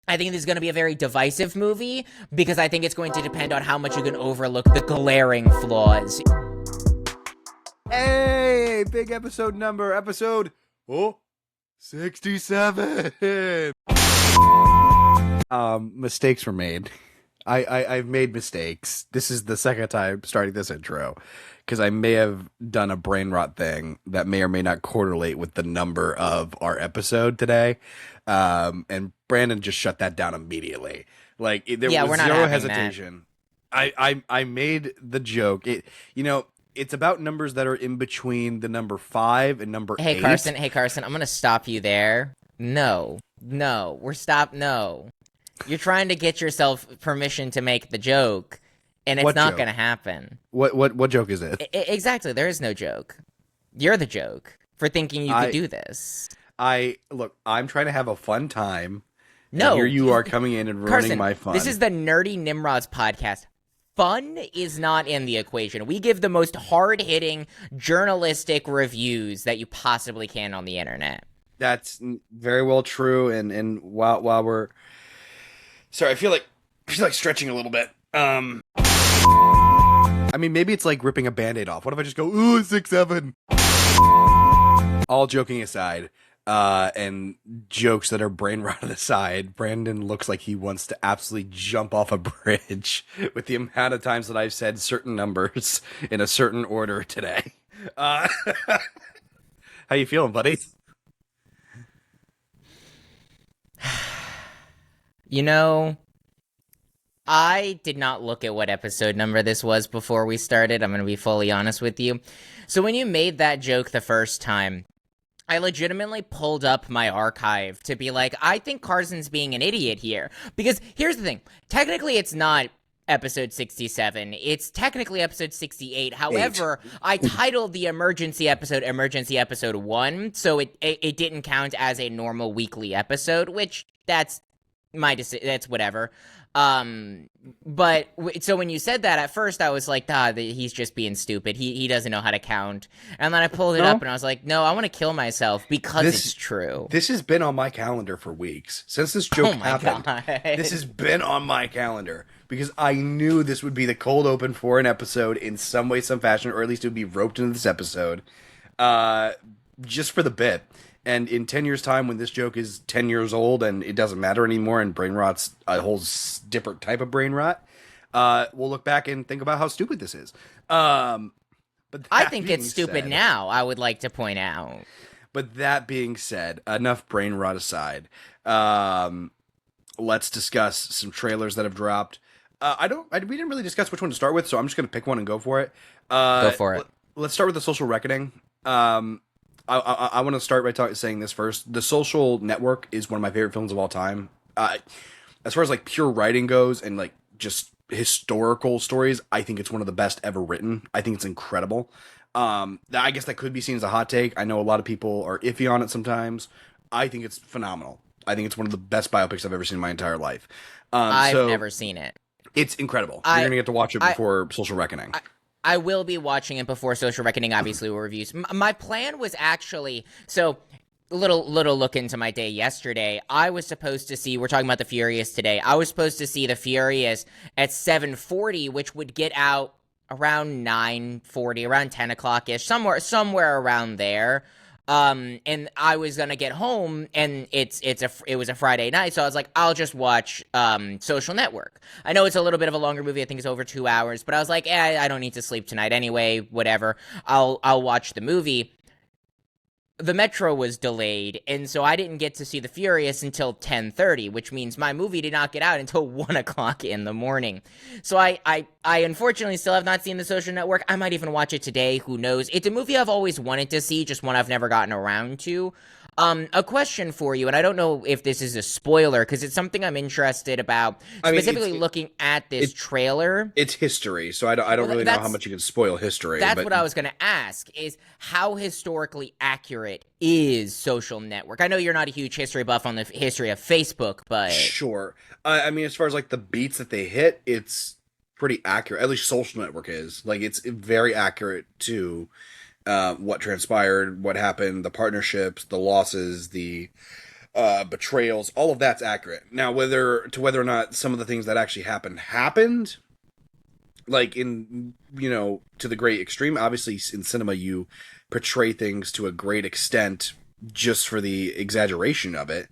I think this is going to be a very divisive movie because I think it's going to depend on how much you can overlook the glaring flaws. Hey, big episode 67. Mistakes were made. I've made mistakes. This is the second time starting this intro because I may have done a Brainrot thing that may or may not correlate with the number of our episode today. And Brandon just shut that down immediately. Like there was we're not zero having hesitation. I made the joke. It's about numbers that are in between the number 5 and number 8. Hey Carson, I'm gonna stop you there. No. No. You're trying to get yourself permission to make the joke, and it's not gonna happen. What joke is it? Exactly, there is no joke. You're the joke for thinking you could do this. I'm trying to have a fun time. No. Here you are coming in and ruining Carson, my fun. This is the Nerdy Nimrods podcast. Fun is not in the equation. We give the most hard-hitting journalistic reviews that you possibly can on the internet. That's very well true. And while we're sorry, I feel like stretching a little bit. I mean, maybe it's like ripping a Band-Aid off. What if I just go, ooh, 6-7? All joking aside, and jokes that are Brainrot aside, Brandon looks like he wants to absolutely jump off a bridge with the amount of times that I've said certain numbers in a certain order today. How you feeling, buddy? You know, I did not look at what episode number this was before we started. I'm going to be fully honest with you. So when you made that joke the first time, I legitimately pulled up my archive to be like, I think Carson's being an idiot here. Because here's the thing. Technically, it's not episode 67. It's technically episode 68. However, I titled the emergency episode 1, so it didn't count as a normal weekly episode, which that's my decision. That's whatever. But so when you said that at first, I was like, he's just being stupid. He doesn't know how to count. And then I pulled it up and I was like, no, I want to kill myself because it's true. This has been on my calendar for weeks since this joke happened. God. This has been on my calendar because I knew this would be the cold open for an episode in some way, some fashion, or at least it would be roped into this episode, just for the bit. And in 10 years' time, when this joke is 10 years old and it doesn't matter anymore and Brainrot's a whole different type of Brainrot, we'll look back and think about how stupid this is. But I think it's stupid now, I would like to point out. But that being said, enough Brainrot aside, let's discuss some trailers that have dropped. We didn't really discuss which one to start with, so I'm just going to pick one and go for it. Go for it. Let's start with The Social Reckoning. I want to start by saying this first. The Social Network is one of my favorite films of all time. As far as like pure writing goes and like just historical stories, I think it's one of the best ever written. I think it's incredible. I guess that could be seen as a hot take. I know a lot of people are iffy on it sometimes. I think it's phenomenal. I think it's one of the best biopics I've ever seen in my entire life. I've never seen it. It's incredible. You're going to get to watch it before Social Reckoning. I will be watching it before Social Reckoning, obviously, with reviews. My plan was actually, so little look into my day yesterday. I was supposed to see, we're talking about The Furious today. I was supposed to see The Furious at 7:40, which would get out around 9:40, around 10 o'clock-ish, somewhere around there. And I was gonna get home, and it was a Friday night, so I was like, I'll just watch Social Network. I know it's a little bit of a longer movie. I think it's over 2 hours, but I was like, I don't need to sleep tonight anyway. Whatever. I'll watch the movie. The Metro was delayed, and so I didn't get to see The Furious until 10:30, which means my movie did not get out until 1 o'clock in the morning. So I unfortunately still have not seen The Social Network. I might even watch it today, who knows. It's a movie I've always wanted to see, just one I've never gotten around to. A question for you, and I don't know if this is a spoiler, because it's something I'm interested about, specifically looking at this trailer. It's history, so I don't really know how much you can spoil history. That's what I was going to ask, is how historically accurate is Social Network? I know you're not a huge history buff on the history of Facebook, but... Sure. I mean, as far as, like, the beats that they hit, it's pretty accurate. At least Social Network is. Like, it's very accurate to... what transpired, what happened, the partnerships, the losses, the betrayals, all of that's accurate. Now, whether or not some of the things that actually happened, like in, to the great extreme, obviously in cinema you portray things to a great extent just for the exaggeration of it,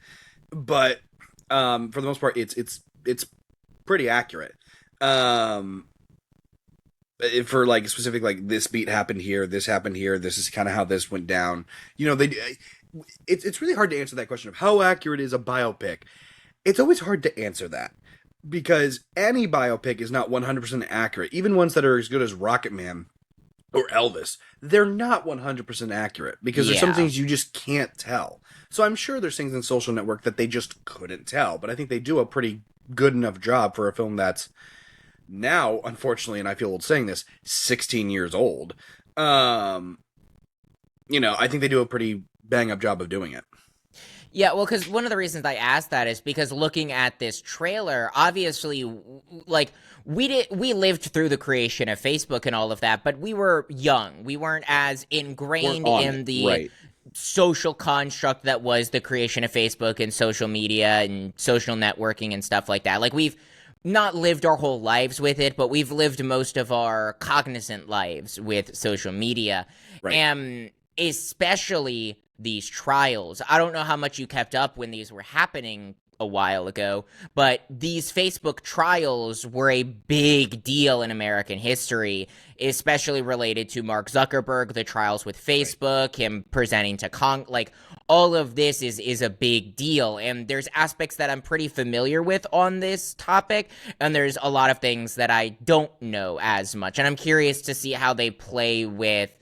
but for the most part it's pretty accurate. For like specific, like this beat happened here, this happened here, this is kind of how this went down. It's really hard to answer that question of how accurate is a biopic. It's always hard to answer that because any biopic is not 100% accurate. Even ones that are as good as Rocket Man or Elvis, they're not 100% accurate because there's some things you just can't tell. So I'm sure there's things in Social Network that they just couldn't tell, but I think they do a pretty good enough job for a film that's now, unfortunately, and I feel old saying this, 16 years old. I think they do a pretty bang-up job of doing it. Yeah, well, because one of the reasons I asked that is because looking at this trailer, obviously, like, we lived through the creation of Facebook and all of that, but we were young. We weren't as ingrained in the social construct that was the creation of Facebook and social media and social networking and stuff like that. Like, we've not lived our whole lives with it, but we've lived most of our cognizant lives with social media. Right. And especially these trials. I don't know how much you kept up when these were happening a while ago, but these Facebook trials were a big deal in American history, especially related to Mark Zuckerberg, the trials with Facebook, him presenting to all of this is a big deal, and there's aspects that I'm pretty familiar with on this topic, and there's a lot of things that I don't know as much, and I'm curious to see how they play with.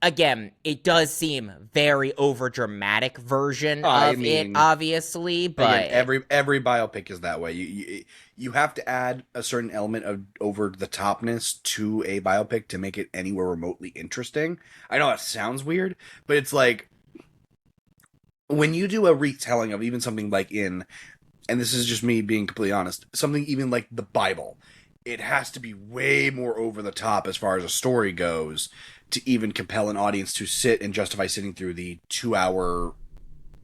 Again, it does seem very overdramatic version of it, obviously, but again, every biopic is that way. You have to add a certain element of over the topness to a biopic to make it anywhere remotely interesting. I know that sounds weird, but it's like when you do a retelling of even something like and this is just me being completely honest, something even like the Bible, it has to be way more over the top as far as a story goes to even compel an audience to sit and justify sitting through the 2-hour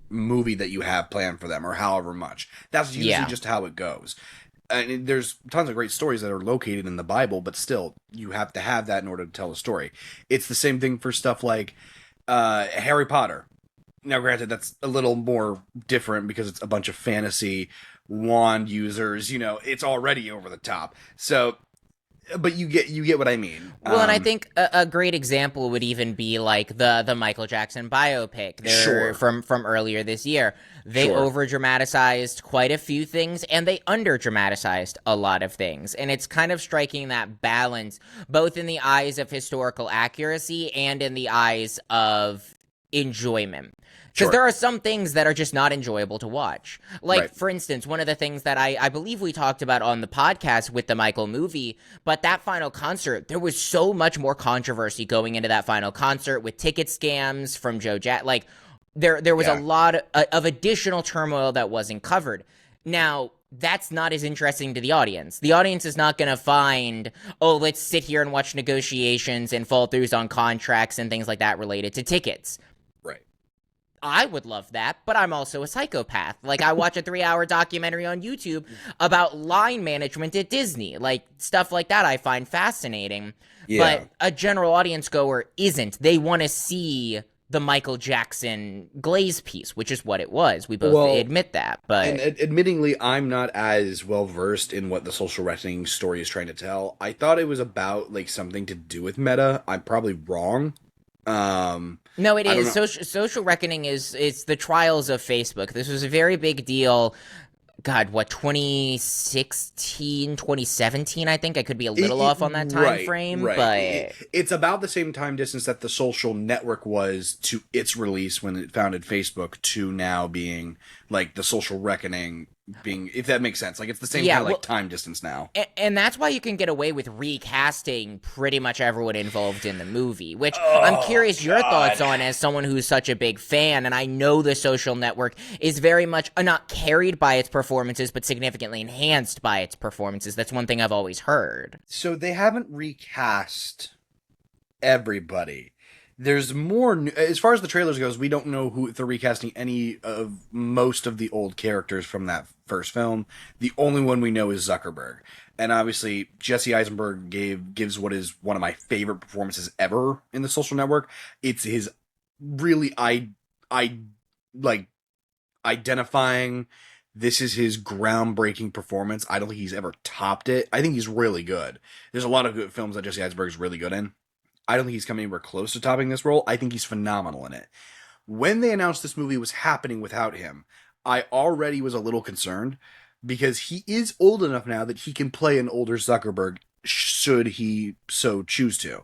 movie that you have planned for them, or however much. That's usually just how it goes. And there's tons of great stories that are located in the Bible, but still, you have to have that in order to tell a story. It's the same thing for stuff like Harry Potter. Now, granted, that's a little more different because it's a bunch of fantasy wand users. It's already over the top. So, but you get what I mean. Well, and I think a great example would even be like the Michael Jackson biopic from earlier this year. They over-dramatized quite a few things, and they under-dramatized a lot of things. And it's kind of striking that balance, both in the eyes of historical accuracy and in the eyes of enjoyment. Because there are some things that are just not enjoyable to watch. Like, for instance, one of the things that I believe we talked about on the podcast with the Michael movie, but that final concert, there was so much more controversy going into that final concert with ticket scams from Joe Jack. Like, there was a lot of additional turmoil that wasn't covered. Now, that's not as interesting to the audience. The audience is not going to find, let's sit here and watch negotiations and fall-throughs on contracts and things like that related to tickets. I would love that, but I'm also a psychopath. Like, I watch a 3-hour documentary on YouTube about line management at Disney. Like, stuff like that I find fascinating. Yeah. But a general audience goer isn't. They want to see the Michael Jackson glaze piece, which is what it was. We both admit that. But and admittingly, I'm not as well-versed in what the social reckoning story is trying to tell. I thought it was about, like, something to do with meta. I'm probably wrong. No, it is. Social reckoning is the trials of Facebook. This was a very big deal. God, 2016, 2017, I think. I could be a little off on that time frame. But it's about the same time distance that the social network was to its release when it founded Facebook to now being, like, the social reckoning being, if that makes sense. Like, it's the same kind of, like, time distance now. And that's why you can get away with recasting pretty much everyone involved in the movie, which I'm curious your thoughts on as someone who's such a big fan, and I know the social network is very much not carried by its performances, but significantly enhanced by its performances. That's one thing I've always heard. So they haven't recast everybody. There's more as far as the trailers goes. We don't know who, if they're recasting any of most of the old characters from that first film. The only one we know is Zuckerberg, and obviously Jesse Eisenberg gives what is one of my favorite performances ever in The Social Network. It's his really I like identifying. This is his groundbreaking performance. I don't think he's ever topped it. I think he's really good. There's a lot of good films that Jesse Eisenberg's really good in. I don't think he's coming anywhere close to topping this role. I think he's phenomenal in it. When they announced this movie was happening without him, I already was a little concerned because he is old enough now that he can play an older Zuckerberg should he so choose to.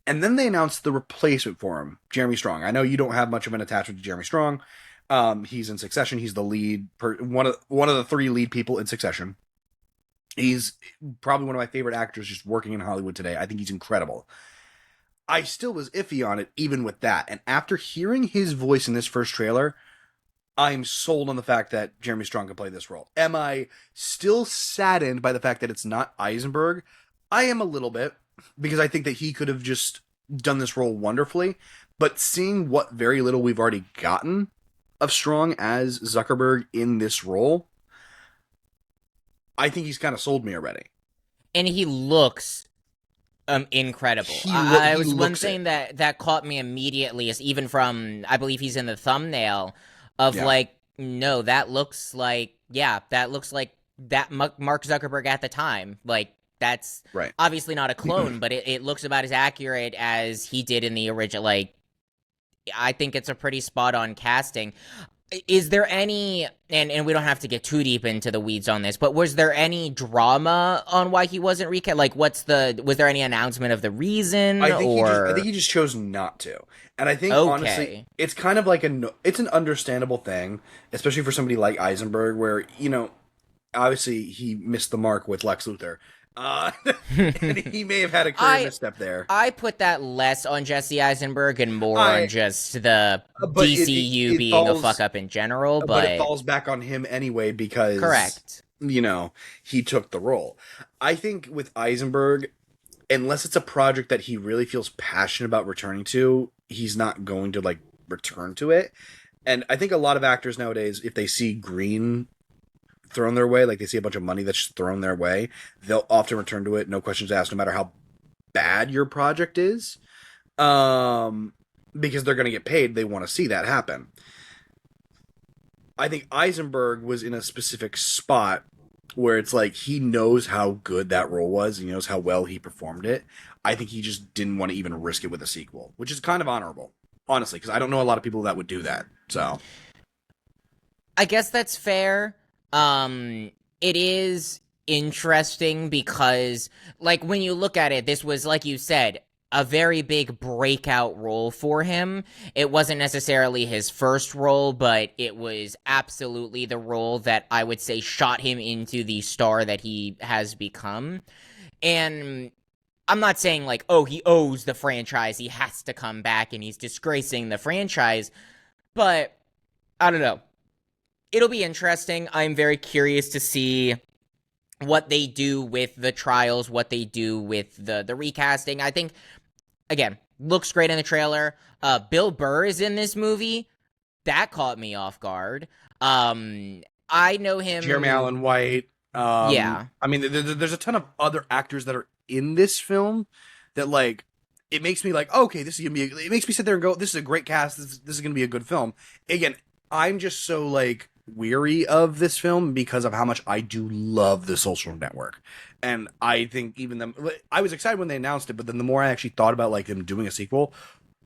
And then they announced the replacement for him, Jeremy Strong. I know you don't have much of an attachment to Jeremy Strong. He's in Succession. He's the lead, one of the three lead people in Succession. He's probably one of my favorite actors just working in Hollywood today. I think he's incredible. I still was iffy on it, even with that. And after hearing his voice in this first trailer, I'm sold on the fact that Jeremy Strong can play this role. Am I still saddened by the fact that it's not Eisenberg? I am a little bit, because I think that he could have just done this role wonderfully. But seeing what very little we've already gotten of Strong as Zuckerberg in this role, I think he's kind of sold me already. And he looks incredible. I was one thing that caught me immediately is even from, I believe he's in the thumbnail of no, that looks like that Mark Zuckerberg at the time. Like, that's right. Obviously not a clone, but it looks about as accurate as he did in the original. Like, I think it's a pretty spot on casting. Is there any, and we don't have to get too deep into the weeds on this, but was there any drama on why he wasn't recast? Like, was there any announcement of the reason? I think he just chose not to. And I think, honestly, it's kind of like it's an understandable thing, especially for somebody like Eisenberg, where, obviously he missed the mark with Lex Luthor. And he may have had a career misstep there. I put that less on Jesse Eisenberg and more on just the DCU being a fuck up in general. But it falls back on him anyway because correct. He took the role. I think with Eisenberg, unless it's a project that he really feels passionate about returning to, he's not going to return to it. And I think a lot of actors nowadays, if they see green thrown their way, like they see a bunch of money that's thrown their way, they'll often return to it, no questions asked, no matter how bad your project is, because they're going to get paid. They want to see that happen. I think Eisenberg was in a specific spot where it's like he knows how good that role was, he knows how well he performed it. I think he just didn't want to even risk it with a sequel, which is kind of honorable, honestly, because I don't know a lot of people that would do that. So I guess that's fair. It is interesting because, when you look at it, this was, like you said, a very big breakout role for him. It wasn't necessarily his first role, but it was absolutely the role that I would say shot him into the star that he has become. And I'm not saying, he owes the franchise, he has to come back and he's disgracing the franchise, but I don't know. It'll be interesting. I'm very curious to see what they do with the trials, what they do with the recasting. I think, again, looks great in the trailer. Bill Burr is in this movie. That caught me off guard. I know him. Jeremy Allen White. Yeah. I mean, there's a ton of other actors that are in this film that, it makes me okay, this is going to be, it makes me sit there and go, this is a great cast. This is going to be a good film. Again, I'm just so, weary of this film because of how much I do love The Social Network. And I think I was excited when they announced it, but then the more I actually thought about them doing a sequel,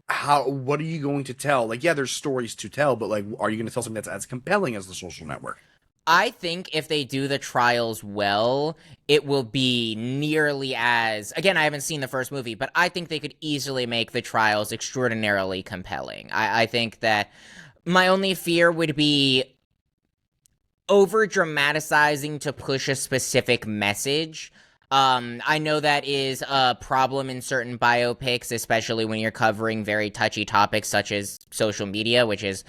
what are you going to tell? There's stories to tell, but are you going to tell something that's as compelling as The Social Network? I think if they do the trials well, it will be nearly as, again, I haven't seen the first movie, but I think they could easily make the trials extraordinarily compelling. I think that my only fear would be over dramatizing to push a specific message. I know that is a problem in certain biopics, especially when you're covering very touchy topics such as social media, which has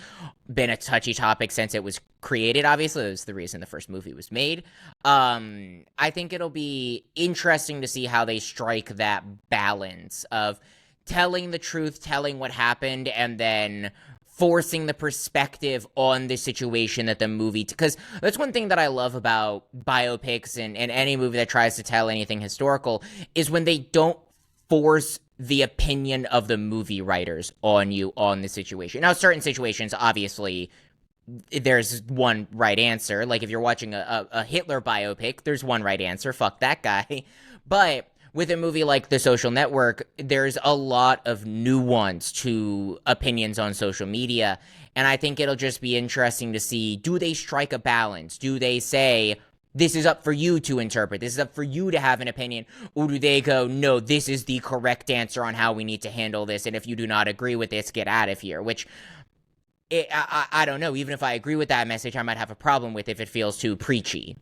been a touchy topic since it was created. Obviously, that was the reason the first movie was made. I think it'll be interesting to see how they strike that balance of telling the truth, telling what happened, and then forcing the perspective on the situation that the movie, because that's one thing that I love about biopics and any movie that tries to tell anything historical, is when they don't force the opinion of the movie writers on you on the situation. Now, certain situations, obviously, there's one right answer. Like if you're watching a Hitler biopic, there's one right answer. Fuck that guy. But with a movie like The Social Network, there's a lot of nuance to opinions on social media. And I think it'll just be interesting to see, do they strike a balance? Do they say, this is up for you to interpret, this is up for you to have an opinion? Or do they go, no, this is the correct answer on how we need to handle this, and if you do not agree with this, get out of here? Which, I don't know. Even if I agree with that message, I might have a problem with if it feels too preachy.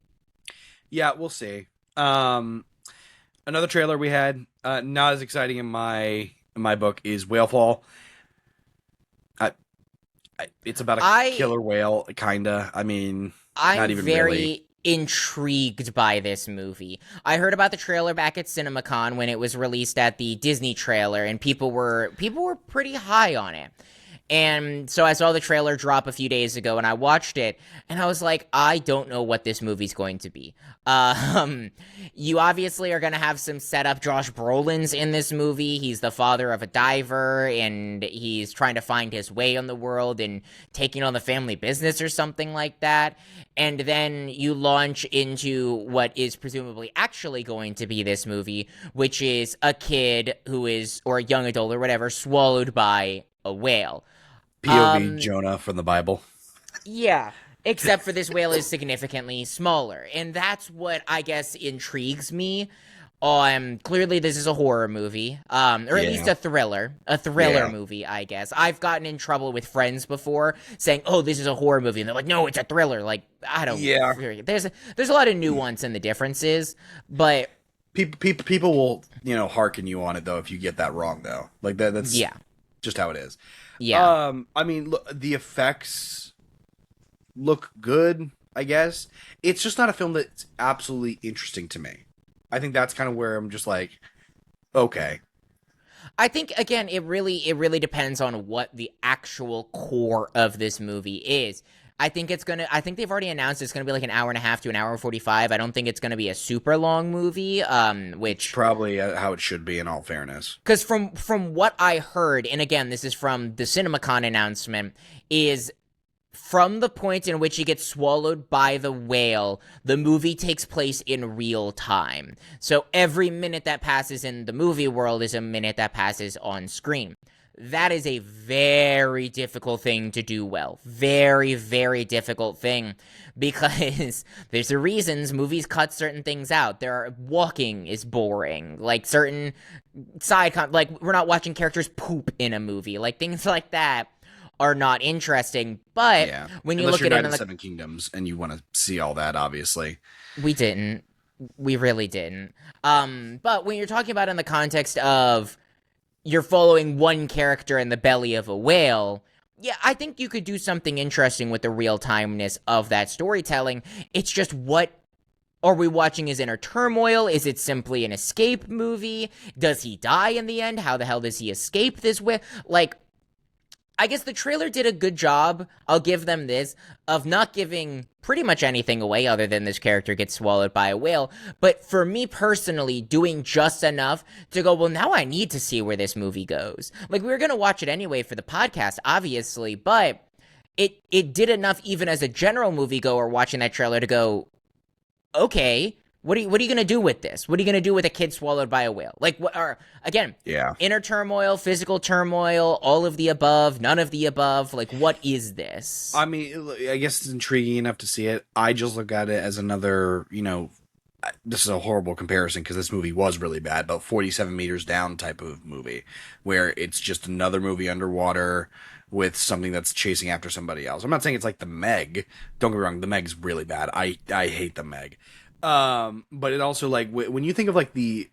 Yeah, we'll see. Another trailer we had, not as exciting in my book, is Whalefall. It's about a killer whale, kinda. I mean, not even very really. Intrigued by this movie. I heard about the trailer back at CinemaCon when it was released at the Disney trailer, and people were pretty high on it. And so I saw the trailer drop a few days ago, and I watched it, and I was like, I don't know what this movie's going to be. You obviously are going to have some setup. Josh Brolin's in this movie. He's the father of a diver, and he's trying to find his way in the world and taking on the family business or something like that. And then you launch into what is presumably actually going to be this movie, which is a kid who is, or a young adult or whatever, swallowed by a whale. POV Jonah from the Bible. Yeah, except for this whale is significantly smaller. And that's what I guess intrigues me. Clearly this is a horror movie, or at least a thriller movie, I guess. I've gotten in trouble with friends before saying, oh, this is a horror movie. And they're like, no, it's a thriller. Like, I don't know. There's a lot of nuance in the differences, but people will, hearken you on it, though, if you get that wrong, though. Like, that's just how it is. Yeah. I mean, look, the effects look good, I guess. It's just not a film that's absolutely interesting to me. I think that's kind of where I'm just like, okay. I think, again, it really depends on what the actual core of this movie is. I think they've already announced it's gonna be like an hour and a half to an hour and 45. I don't think it's gonna be a super long movie, which probably how it should be, in all fairness. Because from what I heard, and again, this is from the CinemaCon announcement, is from the point in which he gets swallowed by the whale, the movie takes place in real time. So every minute that passes in the movie world is a minute that passes on screen. That is a very difficult thing to do well. Very, very difficult thing, because there's the reasons movies cut certain things out. Walking is boring. Like certain like we're not watching characters poop in a movie. Like things like that are not interesting. But when you look at it in the Seven Kingdoms and you want to see all that, obviously. We didn't. We really didn't. But when you're talking about it in the context of you're following one character in the belly of a whale, yeah, I think you could do something interesting with the real-timeness of that storytelling. It's just, what are we watching his inner turmoil? Is it simply an escape movie? Does he die in the end? How the hell does he escape this way? Like, I guess the trailer did a good job, I'll give them this, of not giving pretty much anything away other than this character gets swallowed by a whale. But for me personally, doing just enough to go, well, now I need to see where this movie goes. Like, we were going to watch it anyway for the podcast, obviously, but it did enough even as a general moviegoer watching that trailer to go, okay, what are you going to do with this? What are you going to do with a kid swallowed by a whale? Like, inner turmoil, physical turmoil, all of the above, none of the above. Like, what is this? I mean, I guess it's intriguing enough to see it. I just look at it as another, this is a horrible comparison because this movie was really bad, but 47 Meters Down type of movie where it's just another movie underwater with something that's chasing after somebody else. I'm not saying it's like The Meg. Don't get me wrong, The Meg's really bad. I hate The Meg. But it also, like, when you think of, like, the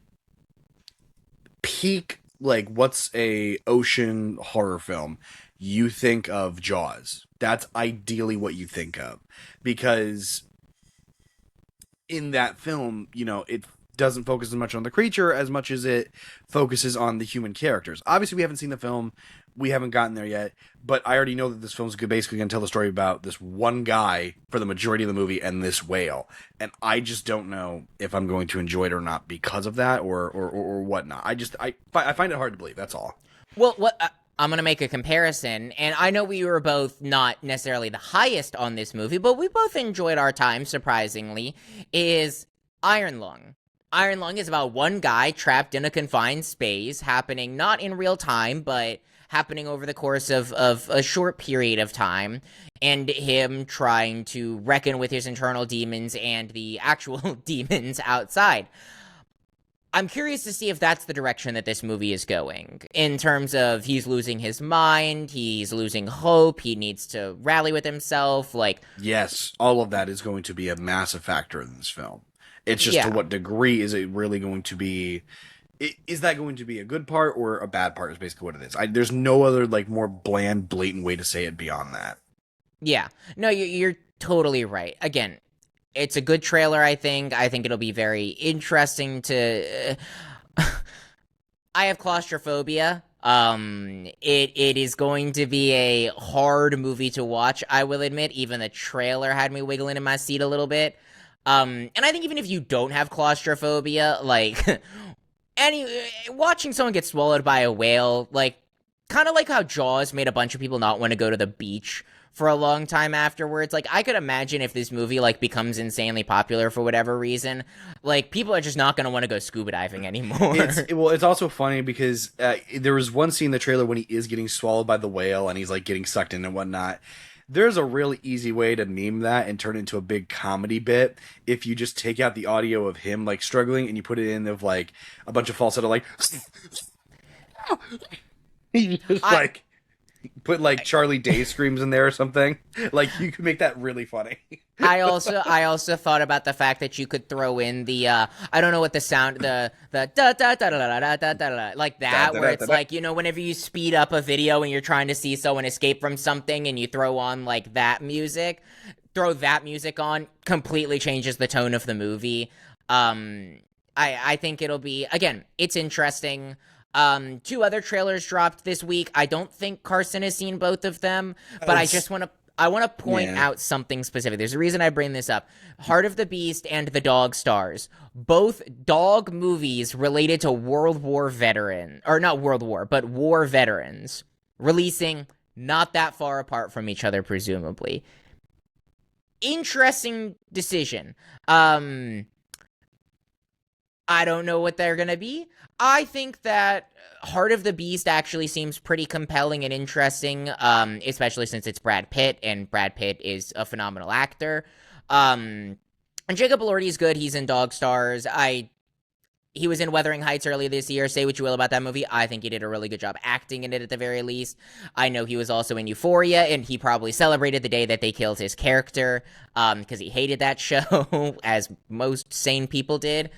peak, like, what's a ocean horror film, you think of Jaws. That's ideally what you think of. Because in that film, doesn't focus as much on the creature as much as it focuses on the human characters. Obviously, we haven't seen the film. We haven't gotten there yet, but I already know that this film's basically going to tell the story about this one guy for the majority of the movie and this whale. And I just don't know if I'm going to enjoy it or not because of that or whatnot. I find it hard to believe. That's all. Well, I'm going to make a comparison, and I know we were both not necessarily the highest on this movie, but we both enjoyed our time, surprisingly, is Iron Lung. Iron Lung is about one guy trapped in a confined space, happening not in real time, but happening over the course of a short period of time, and him trying to reckon with his internal demons and the actual demons outside. I'm curious to see if that's the direction that this movie is going, in terms of he's losing his mind, he's losing hope, he needs to rally with himself, like... Yes, all of that is going to be a massive factor in this film. It's just to what degree is it really going to be... Is that going to be a good part or a bad part is basically what it is. There's no other, like, more bland, blatant way to say it beyond that. Yeah. No, you're totally right. Again, it's a good trailer, I think. I think it'll be very interesting to... I have claustrophobia. It is going to be a hard movie to watch, I will admit. Even the trailer had me wiggling in my seat a little bit. And I think even if you don't have claustrophobia, like... watching someone get swallowed by a whale, like, kind of like how Jaws made a bunch of people not want to go to the beach for a long time afterwards. Like, I could imagine if this movie, like, becomes insanely popular for whatever reason, like, people are just not going to want to go scuba diving anymore. It's also funny because there was one scene in the trailer when he is getting swallowed by the whale and he's, like, getting sucked in and whatnot. There's a really easy way to meme that and turn it into a big comedy bit if you just take out the audio of him, like, struggling and you put it in of, like, a bunch of falsetto, like... like... Put, like, Charlie Day screams in there or something. Like, you could make that really funny. I also thought about the fact that you could throw in the, I don't know what the sound, the da da da da da da da da, like that, where it's like, you know, whenever you speed up a video and you're trying to see someone escape from something and you throw on, like, that music, throw that music on, completely changes the tone of the movie. I think it'll be, again, it's interesting. 2 other trailers dropped this week. I don't think Carson has seen both of them, but I want to point out something specific. There's a reason I bring this up. Heart of the Beast and The Dog Stars, both dog movies related to World War veteran, or not World War, but war veterans, releasing not that far apart from each other, presumably. Interesting decision. I don't know what they're gonna be. I think that Heart of the Beast actually seems pretty compelling and interesting, especially since it's Brad Pitt, and Brad Pitt is a phenomenal actor. And Jacob Elordi's good. He's in Dog Stars. He was in Wuthering Heights earlier this year. Say what you will about that movie. I think he did a really good job acting in it at the very least. I know he was also in Euphoria, and he probably celebrated the day that they killed his character, because he hated that show, as most sane people did.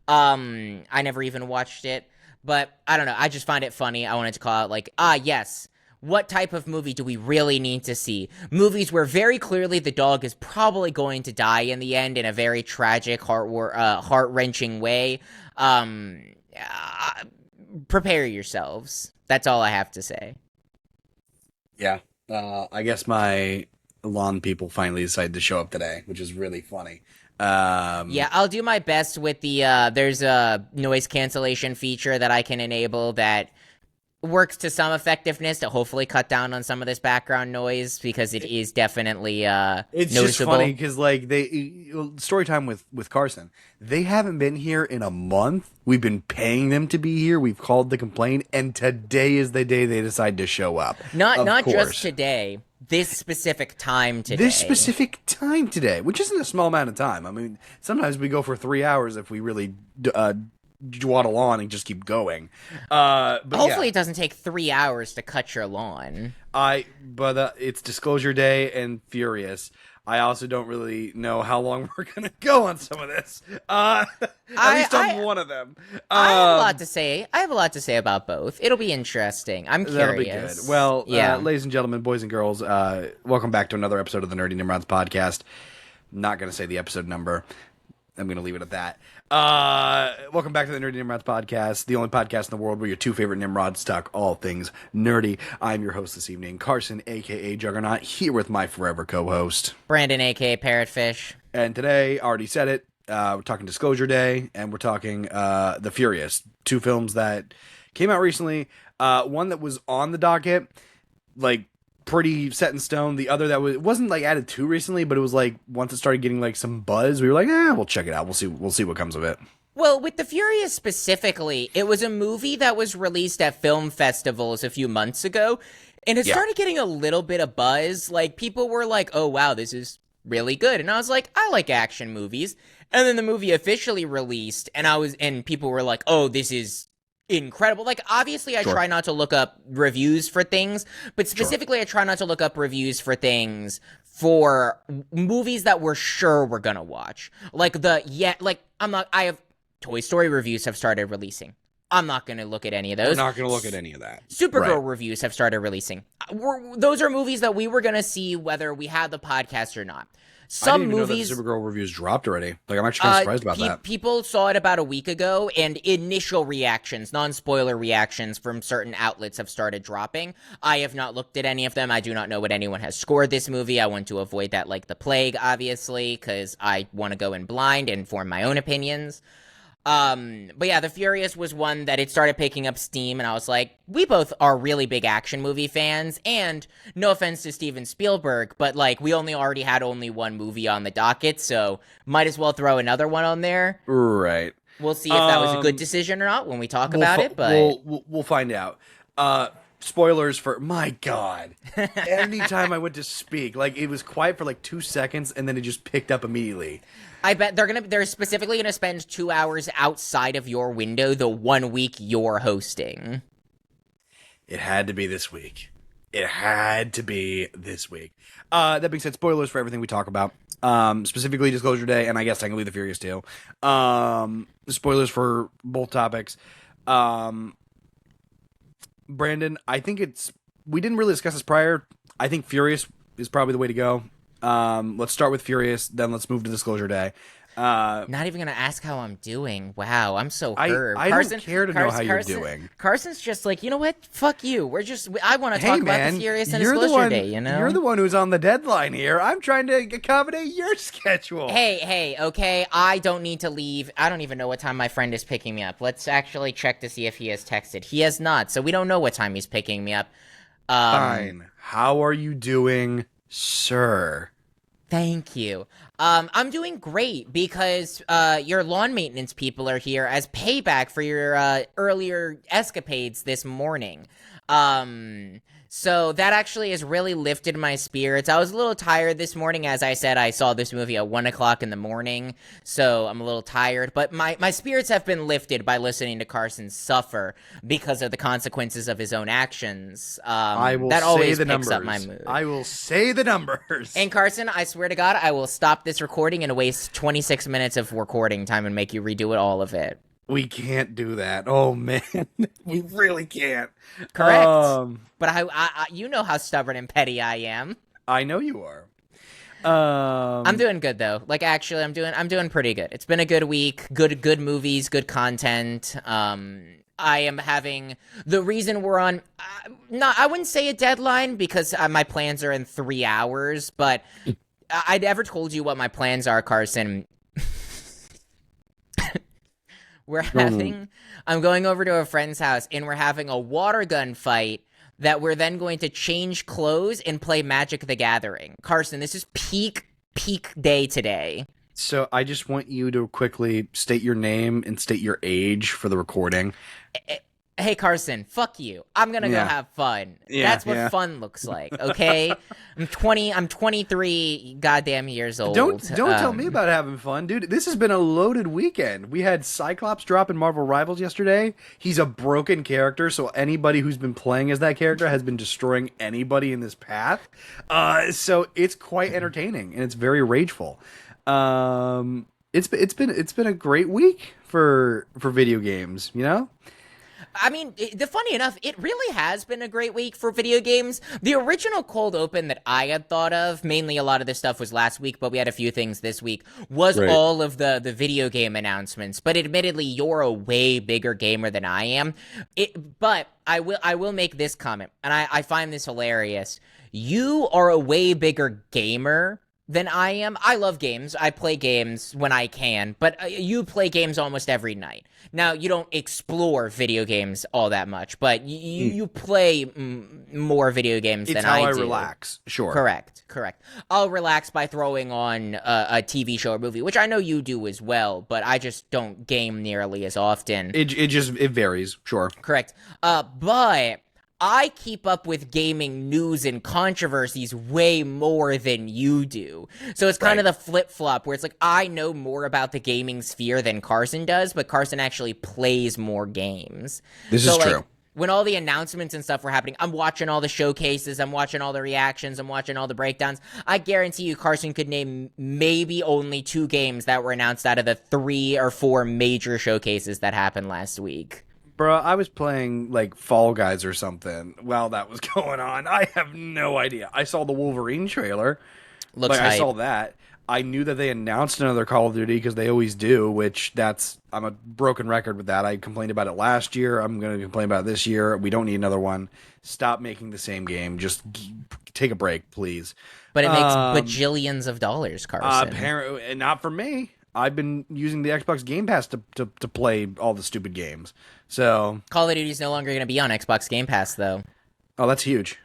I never even watched it, but I don't know. I just find it funny. I wanted to call out, like, yes, what type of movie do we really need to see? Movies where very clearly the dog is probably going to die in the end in a very tragic, heart-wrenching way. Prepare yourselves. That's all I have to say. Yeah. I guess my lawn people finally decided to show up today, which is really funny. Yeah, I'll do my best with the, there's a noise cancellation feature that I can enable that works to some effectiveness to hopefully cut down on some of this background noise, because it is definitely, it's noticeable. Just funny, because, like, story time with Carson, they haven't been here in a month. We've been paying them to be here. We've called to complain, and today is the day they decide to show up. Not just today. This specific time today. Which isn't a small amount of time. I mean, sometimes we go for 3 hours if we really dwaddle on and just keep going. But hopefully it doesn't take 3 hours to cut your lawn. But it's disclosure day and furious. I also don't really know how long we're going to go on some of this. At least on one of them. I have a lot to say. I have a lot to say about both. It'll be interesting. I'm curious. That'll be good. Well, ladies and gentlemen, boys and girls, welcome back to another episode of the Nerdy Nimrods podcast. Not going to say the episode number. I'm going to leave it at that. Welcome back to the Nerdy Nimrods podcast, the only podcast in the world where your two favorite Nimrods talk all things nerdy. I'm your host this evening, Carson, a.k.a. Juggernaut, here with my forever co-host, Brandon, a.k.a. Parrotfish. And today, I already said it, we're talking Disclosure Day, and we're talking The Furious, two films that came out recently. One that was on the docket, like, pretty set in stone. The other that wasn't like added to recently, but it was like once it started getting like some buzz, we were like, we'll check it out. We'll see what comes of it. Well, with The Furious specifically, it was a movie that was released at film festivals a few months ago, and it started getting a little bit of buzz. Like, people were like, oh wow, this is really good. And I was like, I like action movies. And then the movie officially released, and people were like, oh, this is incredible. Like, obviously I try not to look up reviews for things, but specifically I try not to look up reviews for things for movies that we're sure we're gonna watch. Like I have Toy Story reviews have started releasing. I'm not gonna look at any of those. We're not gonna look at any of that. Supergirl reviews have started releasing. Those are movies that we were gonna see whether we had the podcast or not. Some I didn't even movies, know that the Supergirl reviews dropped already. Like, I'm actually kind of surprised about that. People saw it about a week ago, and initial reactions, non-spoiler reactions from certain outlets have started dropping. I have not looked at any of them. I do not know what anyone has scored this movie. I want to avoid that like the plague, obviously, because I want to go in blind and form my own opinions. But yeah, The Furious was one that it started picking up steam, and I was like, we both are really big action movie fans, and no offense to Steven Spielberg, but like, we already had one movie on the docket, so might as well throw another one on there. Right. We'll see if that was a good decision or not when we talk about it, but we'll find out. Spoilers for, my God, anytime I went to speak, like, it was quiet for like 2 seconds, and then it just picked up immediately. I bet they're specifically gonna spend 2 hours outside of your window the 1 week you're hosting. It had to be this week. That being said, spoilers for everything we talk about. Specifically Disclosure Day, and I guess I can leave The Furious too. Spoilers for both topics. Brandon, I think we didn't really discuss this prior. I think Furious is probably the way to go. Let's start with Furious, then let's move to Disclosure Day. Not even gonna ask how I'm doing. Wow, I'm so hurt. I don't care to know how you're doing. Carson's just like, you know what? Fuck you. I want to talk about The Furious and Disclosure Day, you know? You're the one who's on the deadline here. I'm trying to accommodate your schedule. Hey, okay, I don't need to leave. I don't even know what time my friend is picking me up. Let's actually check to see if he has texted. He has not, so we don't know what time he's picking me up. Fine. How are you doing, sir? Thank you. I'm doing great because your lawn maintenance people are here as payback for your earlier escapades this morning. So that actually has really lifted my spirits. I was a little tired this morning. As I said, I saw this movie at 1 o'clock in the morning, so I'm a little tired. But my spirits have been lifted by listening to Carson suffer because of the consequences of his own actions. I will that say always the picks numbers. up my mood. I will say the numbers. And Carson, I swear to God, I will stop this recording and waste 26 minutes of recording time and make you redo all of it. We can't do that. Oh, man. We really can't. Correct. But I you know how stubborn and petty I am. I know you are. I'm doing good, though. Like, actually, I'm doing pretty good. It's been a good week. Good movies, good content. I am having... The reason we're on... I wouldn't say a deadline, because my plans are in 3 hours, but I never told you what my plans are, Carson. I'm going over to a friend's house, and we're having a water gun fight that we're then going to change clothes and play Magic the Gathering. Carson, this is peak day today. So I just want you to quickly state your name and state your age for the recording. Hey, Carson, fuck you. I'm gonna go have fun. That's what fun looks like, okay? I'm 23 goddamn years old. Don't tell me about having fun, dude. This has been a loaded weekend. We had Cyclops drop in Marvel Rivals yesterday. He's a broken character, so anybody who's been playing as that character has been destroying anybody in this path. So it's quite entertaining, and it's very rageful. It's been a great week for video games, you know? I mean, the funny enough, it really has been a great week for video games. The original cold open that I had thought of, mainly a lot of this stuff was last week, but we had a few things this week, was Right. all of the video game announcements. But admittedly, you're a way bigger gamer than I am. But I will make this comment, and I find this hilarious. You are a way bigger gamer than I am. I love games. I play games when I can, but you play games almost every night. Now, you don't explore video games all that much, but you play more video games than I do. It's how I relax, sure. Correct. I'll relax by throwing on a TV show or movie, which I know you do as well, but I just don't game nearly as often. It varies, sure. Correct. But I keep up with gaming news and controversies way more than you do. So it's kind of the flip-flop where it's like, I know more about the gaming sphere than Carson does, but Carson actually plays more games. This is true. When all the announcements and stuff were happening, I'm watching all the showcases, I'm watching all the reactions, I'm watching all the breakdowns. I guarantee you Carson could name maybe only 2 games that were announced out of the 3 or 4 major showcases that happened last week. Bro, I was playing, like, Fall Guys or something while that was going on. I have no idea. I saw the Wolverine trailer. Looks I hype. saw that. I knew that they announced another Call of Duty because they always do, which I'm a broken record with that. I complained about it last year. I'm going to complain about it this year. We don't need another one. Stop making the same game. Just take a break, please. But it makes bajillions of dollars, Carson. Apparently, not for me. I've been using the Xbox Game Pass to play all the stupid games. So Call of Duty is no longer going to be on Xbox Game Pass, though. Oh, that's huge.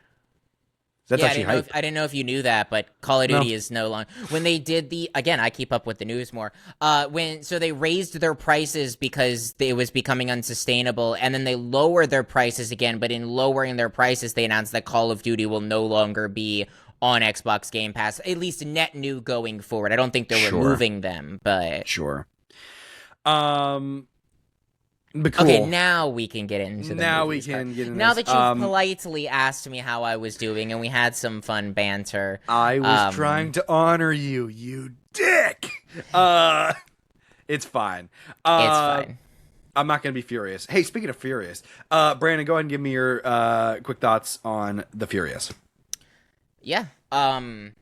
That's actually hype. I didn't know if you knew that, but Call of Duty is no longer. When they did again, I keep up with the news more. So they raised their prices because it was becoming unsustainable, and then they lowered their prices again. But in lowering their prices, they announced that Call of Duty will no longer be on Xbox Game Pass, at least net new going forward. I don't think they're removing them, but sure. But cool. Okay, now we can get into the now movies. We can get into now this. that you've politely asked me how I was doing, and we had some fun banter. I was trying to honor you, you dick. It's fine. It's fine. I'm not going to be furious. Hey, speaking of furious, Brandon, go ahead and give me your quick thoughts on The Furious. Yeah. The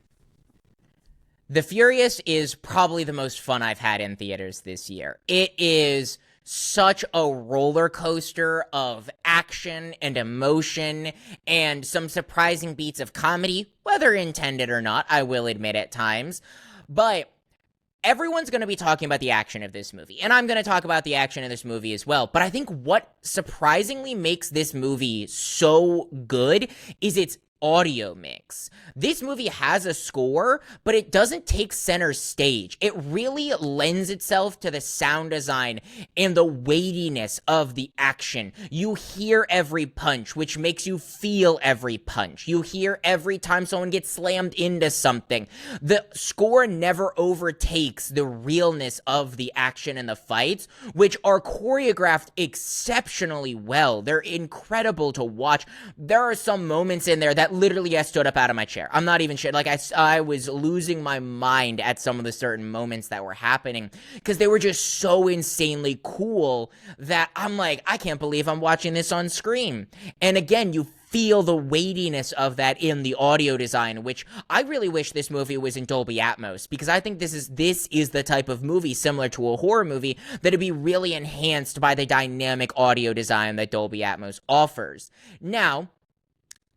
Furious is probably the most fun I've had in theaters this year. It is such a roller coaster of action and emotion and some surprising beats of comedy, whether intended or not, I will admit at times. But everyone's going to be talking about the action of this movie, and I'm going to talk about the action of this movie as well. But I think what surprisingly makes this movie so good is its audio mix. This movie has a score, but it doesn't take center stage. It really lends itself to the sound design and the weightiness of the action. You hear every punch, which makes you feel every punch. You hear every time someone gets slammed into something. The score never overtakes the realness of the action and the fights, which are choreographed exceptionally well. They're incredible to watch. There are some moments in there that literally I stood up out of my chair. I'm not even sure. Like, I was losing my mind at some of the certain moments that were happening because they were just so insanely cool that I'm like, I can't believe I'm watching this on screen. And again, you feel the weightiness of that in the audio design, which I really wish this movie was in Dolby Atmos, because I think this is the type of movie similar to a horror movie that'd be really enhanced by the dynamic audio design that Dolby Atmos offers. Now,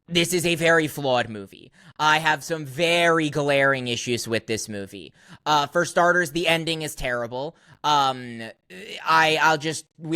this is a very flawed movie. I have some very glaring issues with this movie. For starters, the ending is terrible. We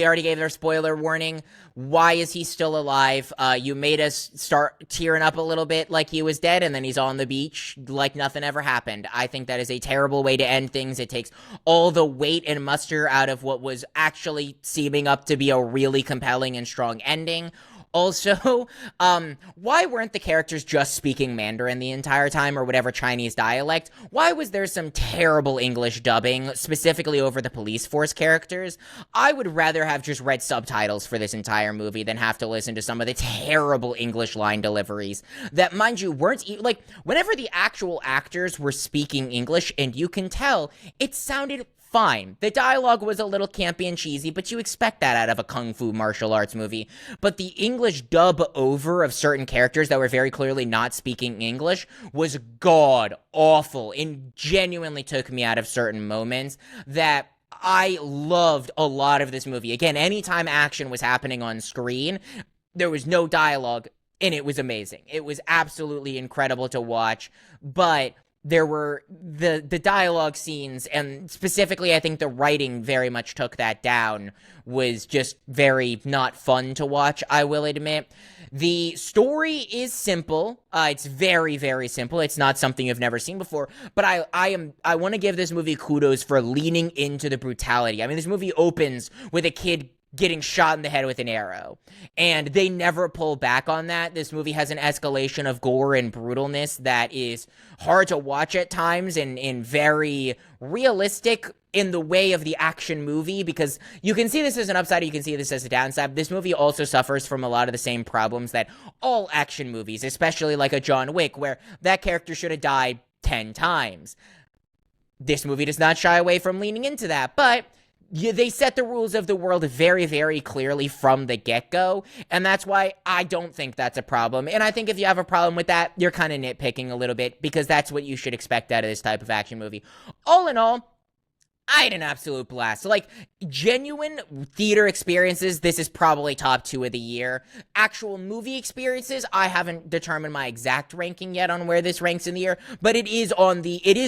already gave our spoiler warning. Why is he still alive? You made us start tearing up a little bit like he was dead, and then he's on the beach like nothing ever happened. I think that is a terrible way to end things. It takes all the weight and muster out of what was actually seeming up to be a really compelling and strong ending. Also, why weren't the characters just speaking Mandarin the entire time, or whatever Chinese dialect? Why was there some terrible English dubbing, specifically over the police force characters? I would rather have just read subtitles for this entire movie than have to listen to some of the terrible English line deliveries that, mind you, weren't, like, whenever the actual actors were speaking English, and you can tell, it sounded fine. The dialogue was a little campy and cheesy, but you expect that out of a kung fu martial arts movie. But the English dub over of certain characters that were very clearly not speaking English was god awful and genuinely took me out of certain moments that I loved a lot of this movie. Again, anytime action was happening on screen, there was no dialogue, and it was amazing. It was absolutely incredible to watch, but there were the dialogue scenes, and specifically I think the writing very much took that down, was just very not fun to watch, I will admit. The story is simple. It's very, very simple. It's not something you've never seen before, but I want to give this movie kudos for leaning into the brutality. I mean, this movie opens with a kid getting shot in the head with an arrow, and they never pull back on that. This movie has an escalation of gore and brutalness that is hard to watch at times, and very realistic in the way of the action movie, because you can see this as an upside, you can see this as a downside. This movie also suffers from a lot of the same problems that all action movies, especially like a John Wick, where that character should have died 10 times. This movie does not shy away from leaning into that, but they set the rules of the world very, very clearly from the get-go, and that's why I don't think that's a problem. And I think if you have a problem with that, you're kind of nitpicking a little bit, because that's what you should expect out of this type of action movie. All in all, I had an absolute blast. Like, genuine theater experiences, this is probably top 2 of the year. Actual movie experiences, I haven't determined my exact ranking yet on where this ranks in the year, but it is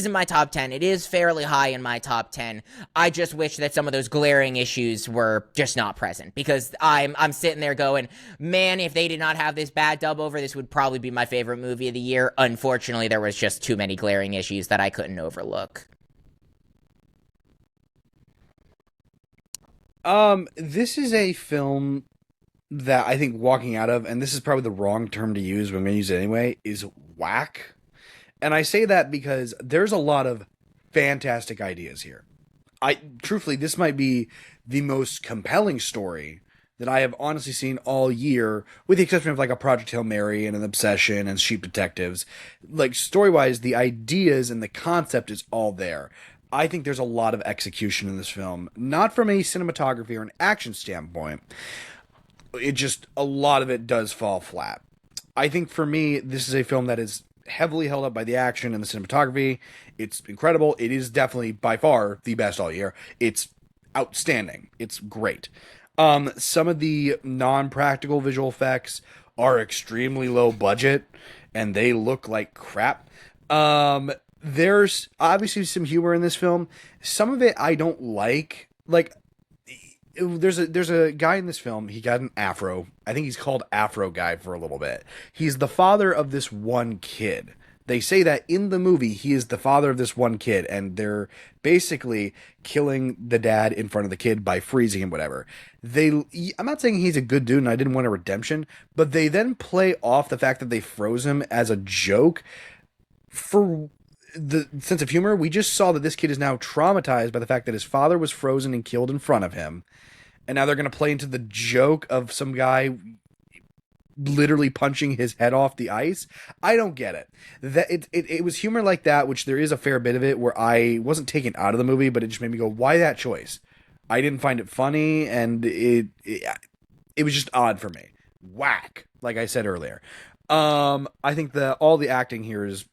in my top 10. It is fairly high in my top 10. I just wish that some of those glaring issues were just not present, because I'm sitting there going, man, if they did not have this bad dub over, this would probably be my favorite movie of the year. Unfortunately, there was just too many glaring issues that I couldn't overlook. This is a film that I think walking out of, and this is probably the wrong term to use, but I'm going to use it anyway, is whack. And I say that because there's a lot of fantastic ideas here. Truthfully, this might be the most compelling story that I have honestly seen all year, with the exception of like a Project Hail Mary and an Obsession and Sheep Detectives. Like, story-wise, the ideas and the concept is all there. I think there's a lot of execution in this film, not from a cinematography or an action standpoint. It just, a lot of it does fall flat. I think for me, this is a film that is heavily held up by the action and the cinematography. It's incredible. It is definitely by far the best all year. It's outstanding. It's great. Some of the non-practical visual effects are extremely low budget, and they look like crap. There's obviously some humor in this film. Some of it I don't like. Like, there's a guy in this film. He got an afro. I think he's called Afro Guy for a little bit. He's the father of this one kid. They say that in the movie he is the father of this one kid, and they're basically killing the dad in front of the kid by freezing him, whatever. I'm not saying he's a good dude and I didn't want a redemption, but they then play off the fact that they froze him as a joke for the sense of humor. We just saw that this kid is now traumatized by the fact that his father was frozen and killed in front of him. And now they're going to play into the joke of some guy literally punching his head off the ice. I don't get it. It was humor like that, which there is a fair bit of it, where I wasn't taken out of the movie, but it just made me go, why that choice? I didn't find it funny, and it was just odd for me. Whack, like I said earlier. I think all the acting here is...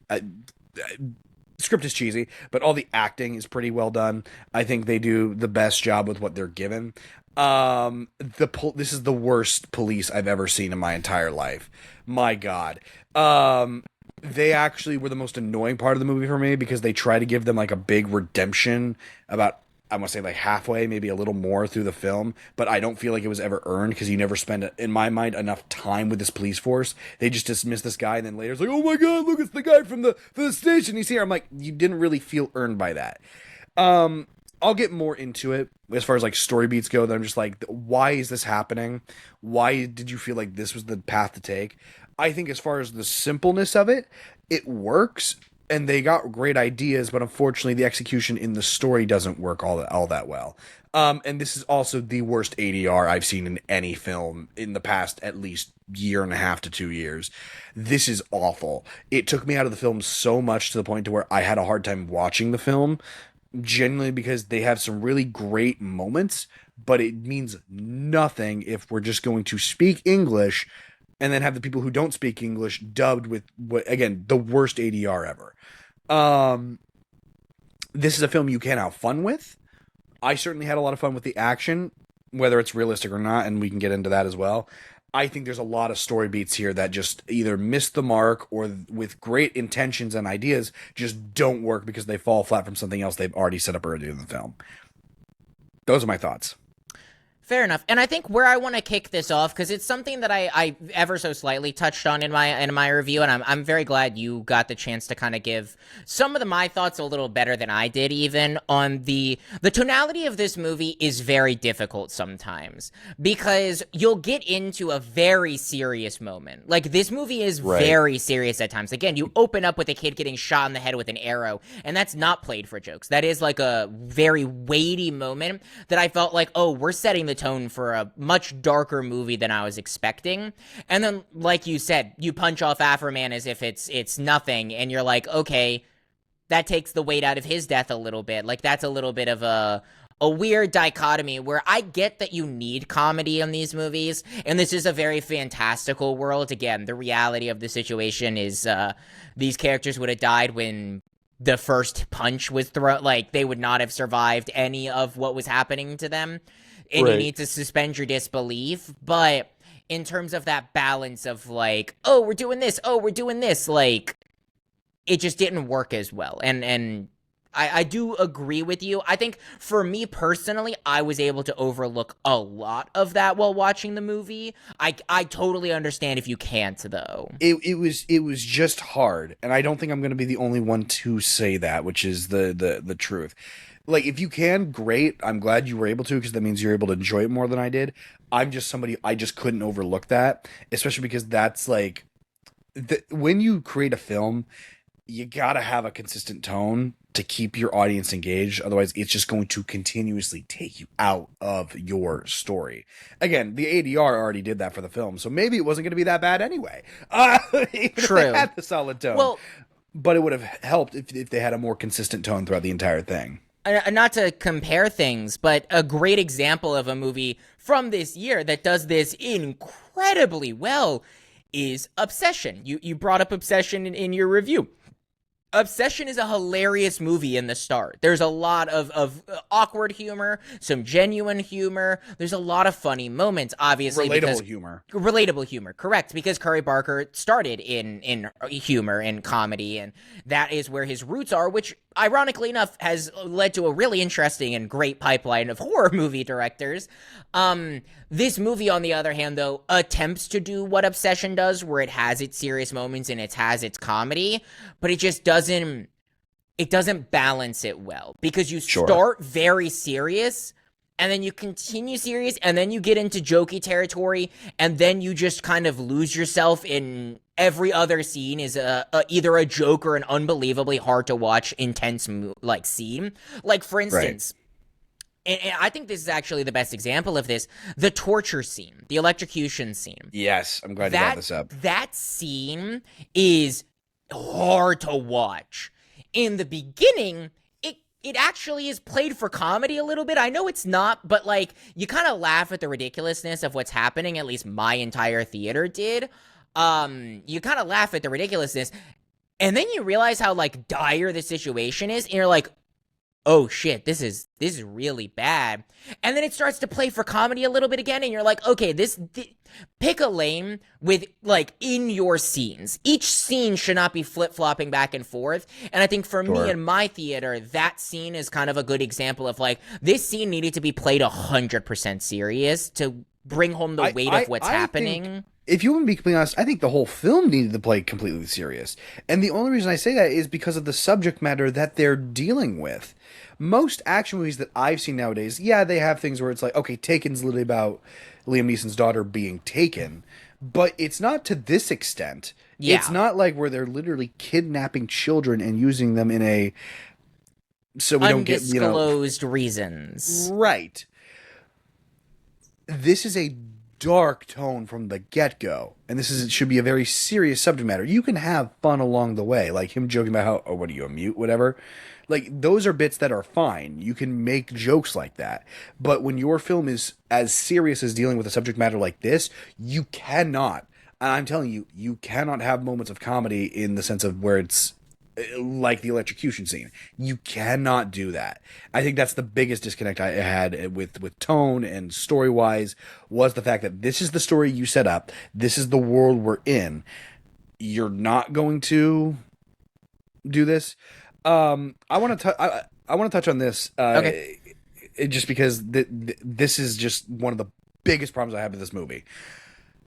script is cheesy, but all the acting is pretty well done. I think they do the best job with what they're given. This is the worst police I've ever seen in my entire life. My God. They actually were the most annoying part of the movie for me, because they try to give them like a big redemption about, I want to say like halfway, maybe a little more through the film, but I don't feel like it was ever earned, because you never spend, in my mind, enough time with this police force. They just dismiss this guy, and then later it's like, oh my God, look, it's the guy from the station. He's here. I'm like, you didn't really feel earned by that. I'll get more into it as far as like story beats go. That I'm just like, why is this happening? Why did you feel like this was the path to take? I think as far as the simpleness of it, it works. And they got great ideas, but unfortunately the execution in the story doesn't work all that well. And this is also the worst ADR I've seen in any film in the past at least year and a half to 2 years. This is awful. It took me out of the film so much, to the point to where I had a hard time watching the film. genuinely because they have some really great moments, but it means nothing if we're just going to speak English and then have the people who don't speak English dubbed with what, again, the worst ADR ever. Um, this is a film you can have fun with. I certainly had a lot of fun with the action, whether it's realistic or not, and we can get into that as well. I think there's a lot of story beats here that just either miss the mark or with great intentions and ideas just don't work because they fall flat from something else they've already set up earlier in the film. Those are my thoughts. Fair enough. And I think where I want to kick this off, because it's something that I ever so slightly touched on in my review, and I'm very glad you got the chance to kind of give some of my thoughts a little better than I did even on the tonality of this movie is very difficult sometimes because you'll get into a very serious moment. Like, this movie is very serious at times. Again, you open up with a kid getting shot in the head with an arrow, and that's not played for jokes. That is like a very weighty moment that I felt like, oh, we're setting the tone for a much darker movie than I was expecting. And then, like you said, you punch off Afroman as if it's nothing, and you're like, okay, that takes the weight out of his death a little bit. Like, that's a little bit of a weird dichotomy where I get that you need comedy in these movies, and this is a very fantastical world. Again, the reality of the situation is these characters would have died when the first punch was thrown. Like, they would not have survived any of what was happening to them. And you need to suspend your disbelief. But in terms of that balance of like, oh, we're doing this, like, it just didn't work as well. And I do agree with you. I think for me personally, I was able to overlook a lot of that while watching the movie. I totally understand if you can't, though. It was just hard, and I don't think I'm going to be the only one to say that, which is the truth. Like, if you can, great. I'm glad you were able to, because that means you're able to enjoy it more than I did. I'm just somebody, I just couldn't overlook that, especially because that's like, when you create a film, you gotta have a consistent tone to keep your audience engaged. Otherwise, it's just going to continuously take you out of your story. Again, the ADR already did that for the film, so maybe it wasn't going to be that bad anyway. Even True. if they had the solid tone. Well, but it would have helped if they had a more consistent tone throughout the entire thing. Not to compare things, but a great example of a movie from this year that does this incredibly well is Obsession. You brought up Obsession in your review. Obsession is a hilarious movie in the start. There's a lot of awkward humor, some genuine humor. There's a lot of funny moments, obviously. Relatable humor, correct, because Curry Barker started in humor and comedy, and that is where his roots are, which, ironically enough, has led to a really interesting and great pipeline of horror movie directors. This movie, on the other hand, though, attempts to do what Obsession does, where it has its serious moments and it has its comedy, but it just doesn't balance it well, because you start very serious, and then you continue serious, and then you get into jokey territory, and then you just kind of lose yourself in every other scene is either a joke or an unbelievably hard to watch, intense scene. Like, for instance, and I think this is actually the best example of this, the torture scene, the electrocution scene. Yes, I'm glad you brought this up. That scene is hard to watch. In the beginning, it actually is played for comedy a little bit. I know it's not, but, like, you kind of laugh at the ridiculousness of what's happening. At least my entire theater did. You kind of laugh at the ridiculousness, and then you realize how, like, dire the situation is, and you're like, oh shit, this is really bad. And then it starts to play for comedy a little bit again, and you're like, okay, pick a lane with, like, in your scenes. Each scene should not be flip-flopping back and forth. And I think for me in my theater, that scene is kind of a good example of, like, this scene needed to be played 100% serious to bring home the weight of what's happening. If you want to be completely honest, I think the whole film needed to play completely serious. And the only reason I say that is because of the subject matter that they're dealing with. Most action movies that I've seen nowadays, yeah, they have things where it's like, okay, Taken's literally about Liam Neeson's daughter being taken, but it's not to this extent. Yeah. It's not like where they're literally kidnapping children and using them in a... so we don't get, undisclosed reasons. Right. This is a dark tone from the get-go, and should be a very serious subject matter. You can have fun along the way, like him joking about how, oh, what are you, a mute, whatever. Like, those are bits that are fine. You can make jokes like that. But when your film is as serious as dealing with a subject matter like this, you cannot, and I'm telling you, you cannot have moments of comedy in the sense of where it's like the electrocution scene. You cannot do that. I think that's the biggest disconnect I had with tone and story-wise, was the fact that this is the story you set up. This is the world we're in. You're not going to do this. I want to touch on this. Okay. Just because this is just one of the biggest problems I have with this movie.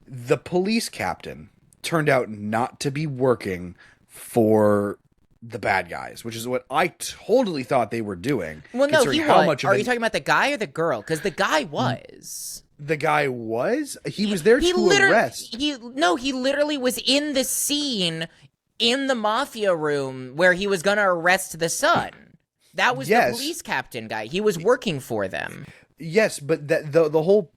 The police captain turned out not to be working for the bad guys, which is what I totally thought they were doing. Well, no, he was. Are you talking about the guy or the girl? Because the guy was. The guy was? He was there to arrest. He literally was in the scene in the mafia room where he was going to arrest the son. That was the police captain guy. He was working for them. Yes, but the whole...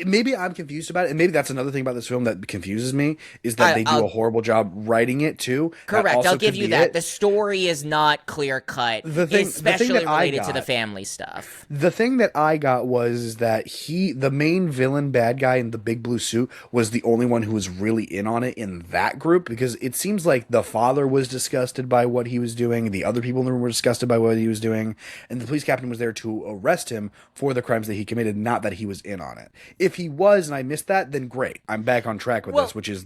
Maybe I'm confused about it, and maybe that's another thing about this film that confuses me, is that they do a horrible job writing it, too. Correct, I'll give you that. The story is not clear-cut, especially related to the family stuff. The thing that I got was that the main villain bad guy in the big blue suit, was the only one who was really in on it in that group, because it seems like the father was disgusted by what he was doing, the other people in the room were disgusted by what he was doing, and the police captain was there to arrest him for the crimes that he committed, not that he was in on it. If he was, and I missed that, then great. I'm back on track with this, which is,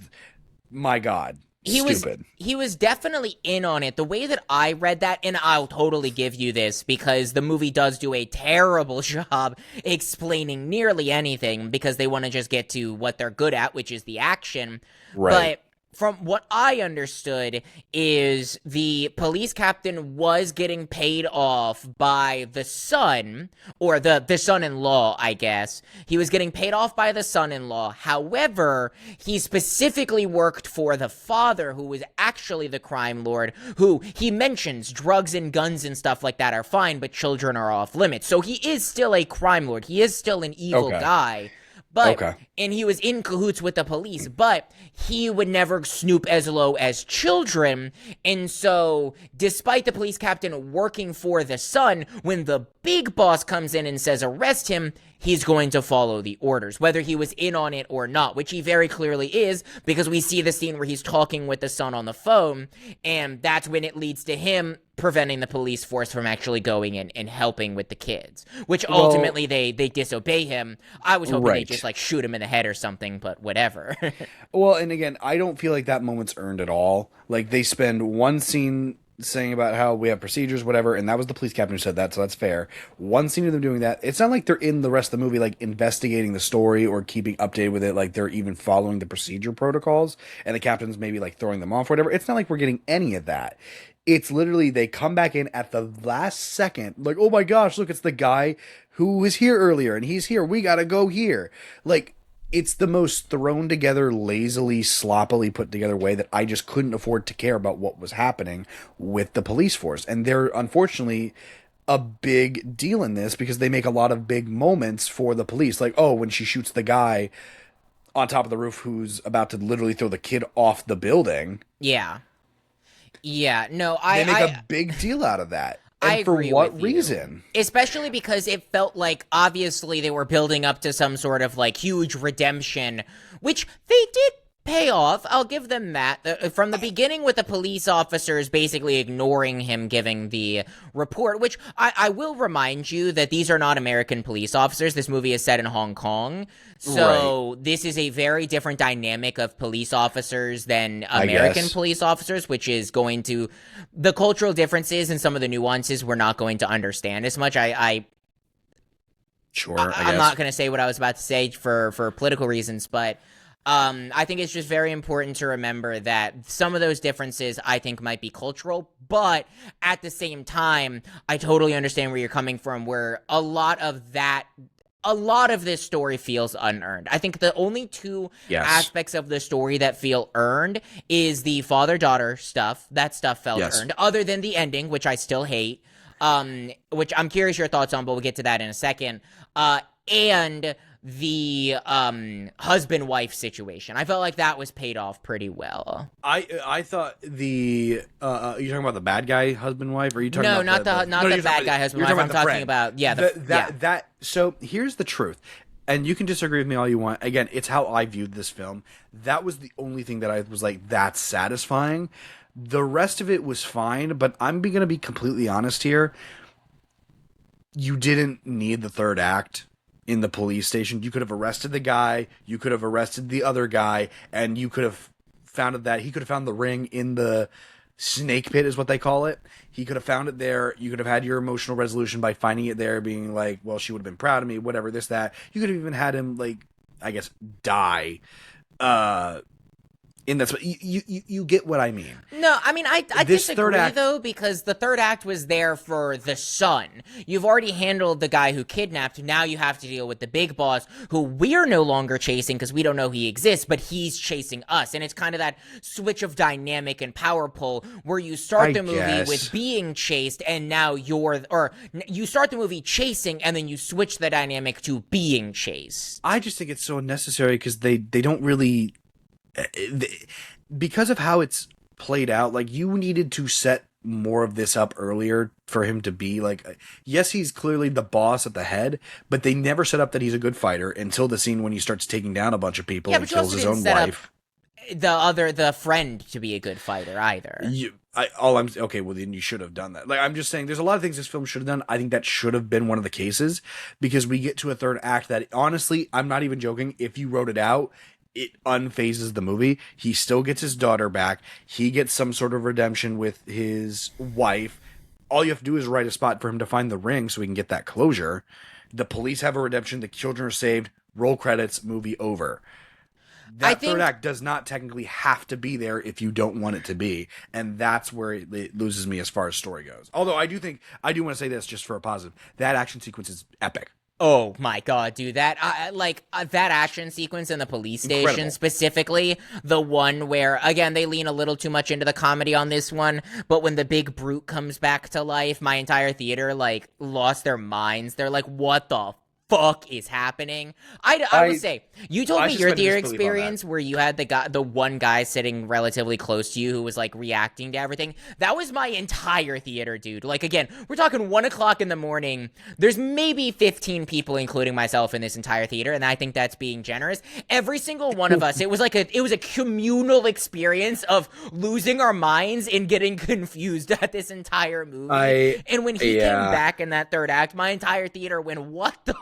my God, stupid. He was definitely in on it. The way that I read that, and I'll totally give you this, because the movie does do a terrible job explaining nearly anything, because they want to just get to what they're good at, which is the action. Right. But from what I understood is the police captain was getting paid off by the son, or the son-in-law, I guess. He was getting paid off by the son-in-law. However, he specifically worked for the father, who was actually the crime lord, who he mentions drugs and guns and stuff like that are fine, but children are off limits. So he is still a crime lord. He is still an evil guy. But, and he was in cahoots with the police, but he would never snoop as low as children. And so, despite the police captain working for the son, when the big boss comes in and says arrest him, he's going to follow the orders, whether he was in on it or not, which he very clearly is, because we see the scene where he's talking with the son on the phone, and that's when it leads to him preventing the police force from actually going in and helping with the kids, which ultimately they disobey him. I was hoping they just, like, shoot him in the head or something, but whatever. Well, and again, I don't feel like that moment's earned at all. Like, they spend one scene saying about how we have procedures, whatever, and that was the police captain who said that, so that's fair. One scene of them doing that. It's not like they're in the rest of the movie, like, investigating the story or keeping updated with it, like they're even following the procedure protocols, and the captain's maybe, like, throwing them off or whatever. It's not like we're getting any of that. It's literally, they come back in at the last second, like, oh my gosh, look, it's the guy who was here earlier, and he's here, we gotta go here. Like, it's the most thrown together, lazily, sloppily put together way that I just couldn't afford to care about what was happening with the police force. And they're, unfortunately, a big deal in this, because they make a lot of big moments for the police. Like, oh, when she shoots the guy on top of the roof who's about to literally throw the kid off the building. Yeah. Yeah, no, they make a big deal out of that. And I agree for what with reason? You. Especially because it felt like, obviously, they were building up to some sort of, like, huge redemption, which they did pay off. I'll give them that. From the beginning, with the police officers basically ignoring him giving the report, which I will remind you that these are not American police officers. This movie is set in Hong Kong. So this is a very different dynamic of police officers than American police officers, which is going to... The cultural differences and some of the nuances we're not going to understand as much. I'm not going to say what I was about to say for political reasons, but... I think it's just very important to remember that some of those differences I think might be cultural, but at the same time, I totally understand where you're coming from, where a lot of this story feels unearned. I think the only two aspects of the story that feel earned is the father-daughter stuff. That stuff felt earned, other than the ending, which I still hate, which I'm curious your thoughts on, but we'll get to that in a second. And the husband-wife situation. I felt like that was paid off pretty well. I thought the are you talking about the bad guy husband wife, or are you talking No, about not the bad guy husband wife. I'm talking about that. So here's the truth. And you can disagree with me all you want. Again, it's how I viewed this film. That was the only thing that I was like, that's satisfying. The rest of it was fine, but I'm going to be completely honest here. You didn't need the third act in the police station. You could have arrested the guy, you could have arrested the other guy, and you could have found that he could have found the ring in the snake pit is what they call it. He could have found it there. You could have had your emotional resolution by finding it there, being like, well, she would have been proud of me, whatever, this, that. You could have even had him, like, I guess, die. In that, you get what I mean. No, I mean, I disagree, though, because the third act was there for the son. You've already handled the guy who kidnapped. Now you have to deal with the big boss, who we're no longer chasing because we don't know he exists, but he's chasing us. And it's kind of that switch of dynamic and power pull where you start the movie with being chased, and now you start the movie chasing, and then you switch the dynamic to being chased. I just think it's so unnecessary because they don't really... because of how it's played out, like, you needed to set more of this up earlier for him to be like, yes, he's clearly the boss at the head, but they never set up that he's a good fighter until the scene when he starts taking down a bunch of people and kills his own wife. The friend to be a good fighter either. Okay, well then you should have done that. Like, I'm just saying, there's a lot of things this film should have done. I think that should have been one of the cases, because we get to a third act that, honestly, I'm not even joking. If you wrote it out, it unphases the movie. He still gets his daughter back. He gets some sort of redemption with his wife. All you have to do is write a spot for him to find the ring so we can get that closure. The police have a redemption. The children are saved. Roll credits. Movie over. That third act does not technically have to be there if you don't want it to be. And that's where it loses me as far as story goes. Although I do want to say this just for a positive. That action sequence is epic. Oh my god, dude, that action sequence in the police station, incredible. Specifically, the one where, again, they lean a little too much into the comedy on this one, but when the big brute comes back to life, my entire theater, like, lost their minds. They're like, what the fuck is happening? I would say, you told me your theater experience where you had the one guy sitting relatively close to you who was like reacting to everything. That was my entire theater, dude. Like, again, we're talking 1 o'clock in the morning. There's maybe 15 people, including myself, in this entire theater, and I think that's being generous. Every single one of us, it was a communal experience of losing our minds and getting confused at this entire movie. And when he came back in that third act, my entire theater went, what the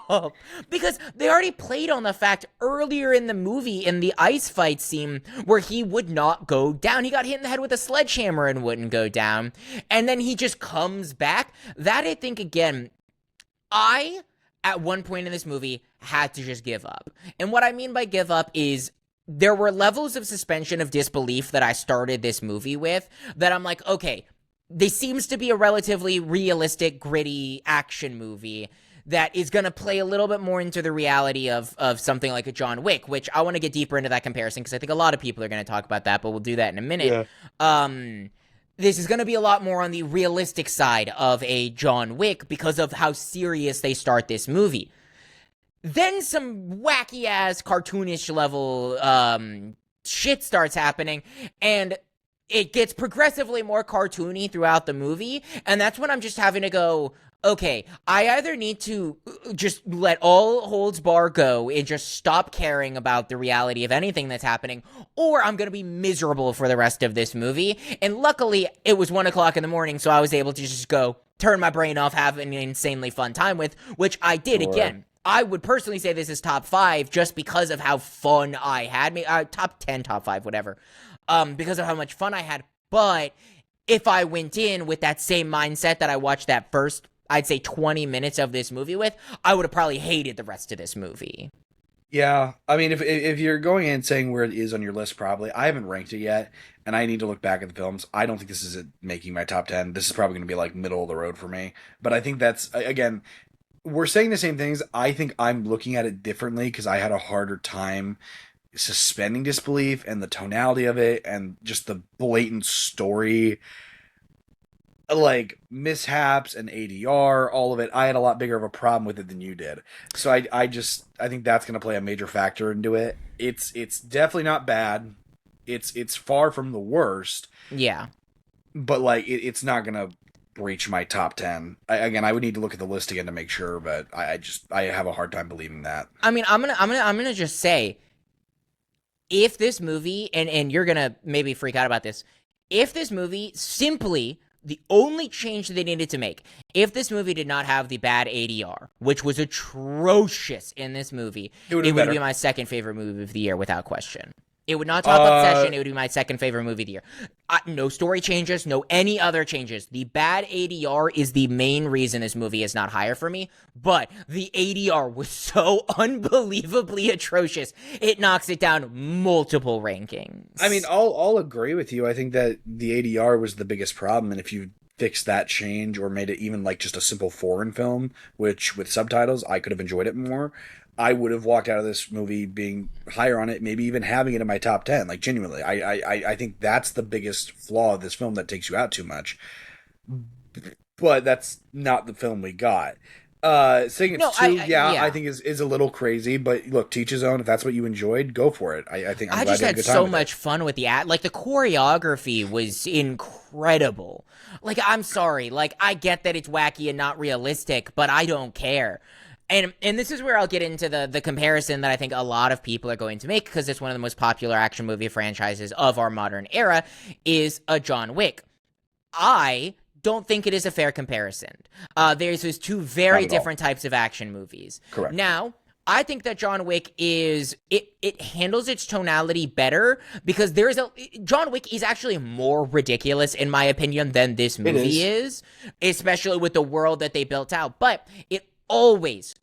because they already played on the fact earlier in the movie in the ice fight scene where he would not go down. He got hit in the head with a sledgehammer and wouldn't go down. And then he just comes back. That, I think, again, at one point in this movie, had to just give up. And what I mean by give up is there were levels of suspension of disbelief that I started this movie with that I'm like, okay, this seems to be a relatively realistic, gritty action movie that is going to play a little bit more into the reality of something like a John Wick, which I want to get deeper into that comparison because I think a lot of people are going to talk about that, but we'll do that in a minute. Yeah. This is going to be a lot more on the realistic side of a John Wick because of how serious they start this movie. Then some wacky-ass, cartoonish level shit starts happening, and it gets progressively more cartoony throughout the movie, and that's when I'm just having to go, okay, I either need to just let all holds bar go and just stop caring about the reality of anything that's happening, or I'm going to be miserable for the rest of this movie. And luckily, it was 1 o'clock in the morning, so I was able to just go, turn my brain off, have an insanely fun time with, which I did. Sure. Again, I would personally say this is top 5 just because of how fun I had. Top 10, top 5, whatever. Because of how much fun I had. But if I went in with that same mindset that I watched that first, I'd say 20 minutes of this movie with, I would have probably hated the rest of this movie. Yeah, I mean, if you're going in saying where it is on your list, probably, I haven't ranked it yet, and I need to look back at the films. I don't think this is making my top 10. This is probably going to be like middle of the road for me. But I think that's, again, we're saying the same things. I think I'm looking at it differently because I had a harder time suspending disbelief and the tonality of it and just the blatant story like mishaps and ADR, all of it. I had a lot bigger of a problem with it than you did. So I think that's going to play a major factor into it. It's definitely not bad. It's far from the worst, Yeah. but like it's not going to breach my top 10. Again, I would need to look at the list again to make sure, but I have a hard time believing that. I mean, I'm gonna just say, if this movie, and you're gonna maybe freak out about this, if this movie simply, the only change that they needed to make, if this movie did not have the bad ADR, which was atrocious in this movie, it would be my second favorite movie of the year without question. It would not top Obsession. It would be my second favorite movie of the year. No story changes, no any other changes. The bad ADR is the main reason this movie is not higher for me, but the ADR was so unbelievably atrocious, it knocks it down multiple rankings. I mean, I'll agree with you. I think that the ADR was the biggest problem, and if you fixed that change or made it even like just a simple foreign film, which with subtitles, I could have enjoyed it more. I would have walked out of this movie being higher on it, maybe even having it in my top 10. Like, genuinely, I think that's the biggest flaw of this film that takes you out too much. But that's not the film we got. Saying it's I think is a little crazy. But look, teach his own. If that's what you enjoyed, go for it. I think I just had so much fun with the like the choreography was incredible. Like, I'm sorry, like I get that it's wacky and not realistic, but I don't care. And this is where I'll get into the comparison that I think a lot of people are going to make, because it's one of the most popular action movie franchises of our modern era, is a John Wick. I don't think it is a fair comparison. There's those two very different types of action movies. Correct. Now, I think that John Wick it handles its tonality better, because John Wick is actually more ridiculous, in my opinion, than this movie is, especially with the world that they built out. But it always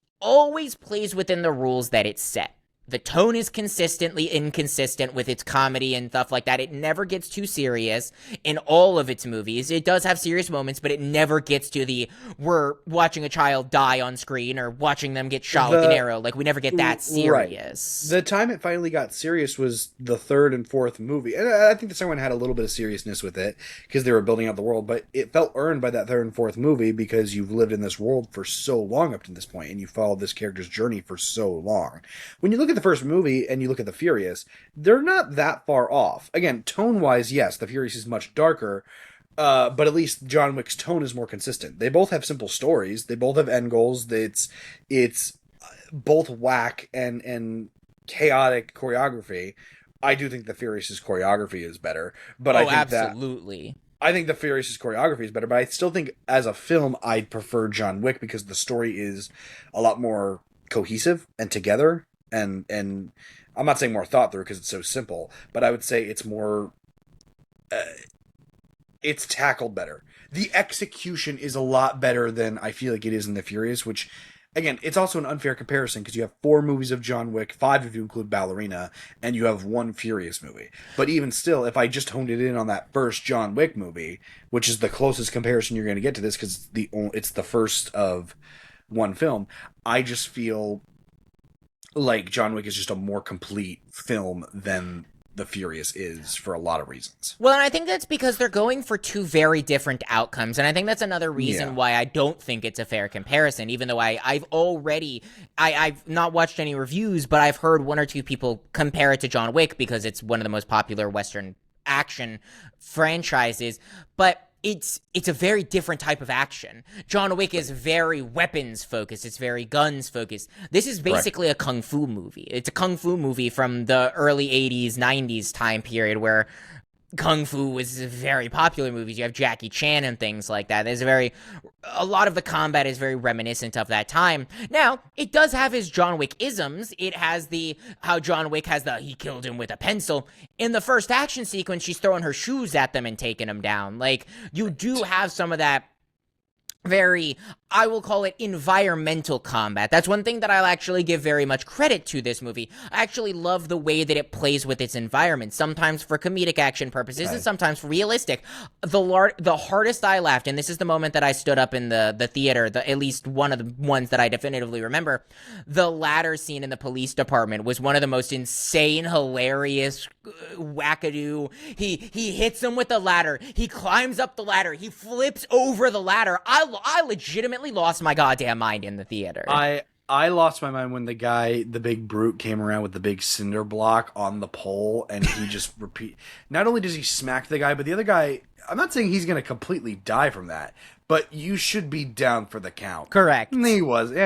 plays within the rules that it's set. The tone is consistently inconsistent with its comedy and stuff like that. It never gets too serious in all of its movies. It does have serious moments, but it never gets to we're watching a child die on screen or watching them get shot with an arrow. Like, we never get that serious. Right. The time it finally got serious was the third and fourth movie. And I think the second one had a little bit of seriousness with it because they were building out the world, but it felt earned by that third and fourth movie because you've lived in this world for so long up to this point and you followed this character's journey for so long. When you look at the first movie and you look at the Furious, they're not that far off. Again, tone-wise, yes, the Furious is much darker, but at least John Wick's tone is more consistent. They both have simple stories. They both have end goals. It's both whack and chaotic choreography. I do think the Furious's choreography is better, but I think absolutely. I think the Furious's choreography is better, but I still think as a film, I'd prefer John Wick because the story is a lot more cohesive and together. And I'm not saying more thought through because it's so simple, but I would say it's more, it's tackled better. The execution is a lot better than I feel like it is in The Furious, which, again, it's also an unfair comparison because you have 4 movies of John Wick, 5 if you include Ballerina, and you have 1 Furious movie. But even still, if I just honed it in on that first John Wick movie, which is the closest comparison you're going to get to this because it's the first of one film, I just feel like John Wick is just a more complete film than The Furious is for a lot of reasons. Well, and I think that's because they're going for 2 very different outcomes, and I think that's another reason why I don't think it's a fair comparison, even though I've not watched any reviews, but I've heard 1 or 2 people compare it to John Wick because it's one of the most popular Western action franchises, but it's a very different type of action. John Wick is very weapons focused. It's very guns focused. This is basically a kung fu movie. It's a kung fu movie from the early 80s, 90s time period where kung fu was very popular movies. You have Jackie Chan and things like that. A lot of the combat is very reminiscent of that time. Now, it does have his John Wick isms. It has how John Wick has he killed him with a pencil. In the first action sequence, she's throwing her shoes at them and taking them down. Like, you do have some of that very, I will call it environmental combat. That's one thing that I'll actually give very much credit to this movie. I actually love the way that it plays with its environment, sometimes for comedic action purposes and sometimes for realistic. The hardest I laughed, and this is the moment that I stood up in the theater, at least one of the ones that I definitively remember, the ladder scene in the police department was one of the most insane, hilarious, wackadoo. He hits him with the ladder. He climbs up the ladder. He flips over the ladder. I legitimately lost my goddamn mind in the theater. I lost my mind when the big brute came around with the big cinder block on the pole, and he just not only does he smack the guy, but the other guy, I'm not saying he's going to completely die from that, but you should be down for the count. Correct. And he wasn't.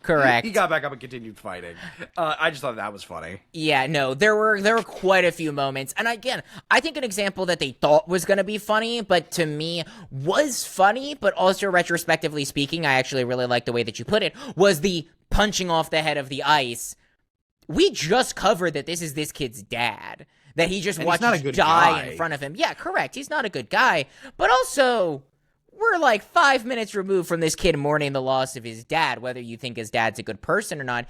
Correct. He got back up and continued fighting. I just thought that was funny. Yeah, no, there were quite a few moments. And again, I think an example that they thought was going to be funny, but to me was funny, but also retrospectively speaking, I actually really like the way that you put it, was the punching off the head of the ice. We just covered that this is this kid's dad, that he just watches die in front of him. Yeah, correct. He's not a good guy, but also we're like 5 minutes removed from this kid mourning the loss of his dad, whether you think his dad's a good person or not.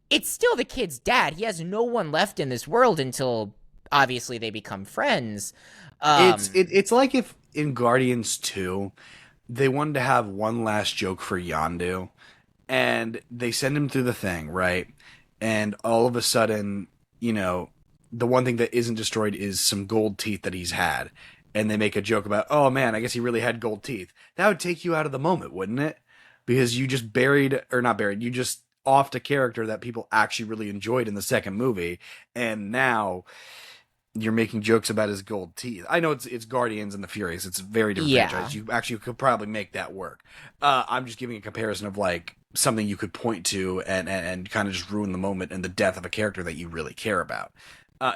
It's still the kid's dad. He has no one left in this world until, obviously, they become friends. It's like if in Guardians 2, they wanted to have one last joke for Yondu, and they send him through the thing, right? And all of a sudden, the one thing that isn't destroyed is some gold teeth that he's had. And they make a joke about, oh man, I guess he really had gold teeth. That would take you out of the moment, wouldn't it? Because you just you just offed a character that people actually really enjoyed in the second movie, and now you're making jokes about his gold teeth. I know it's Guardians and the Furious. It's a very different franchise. You actually could probably make that work. I'm just giving a comparison of like something you could point to and kind of just ruin the moment and the death of a character that you really care about.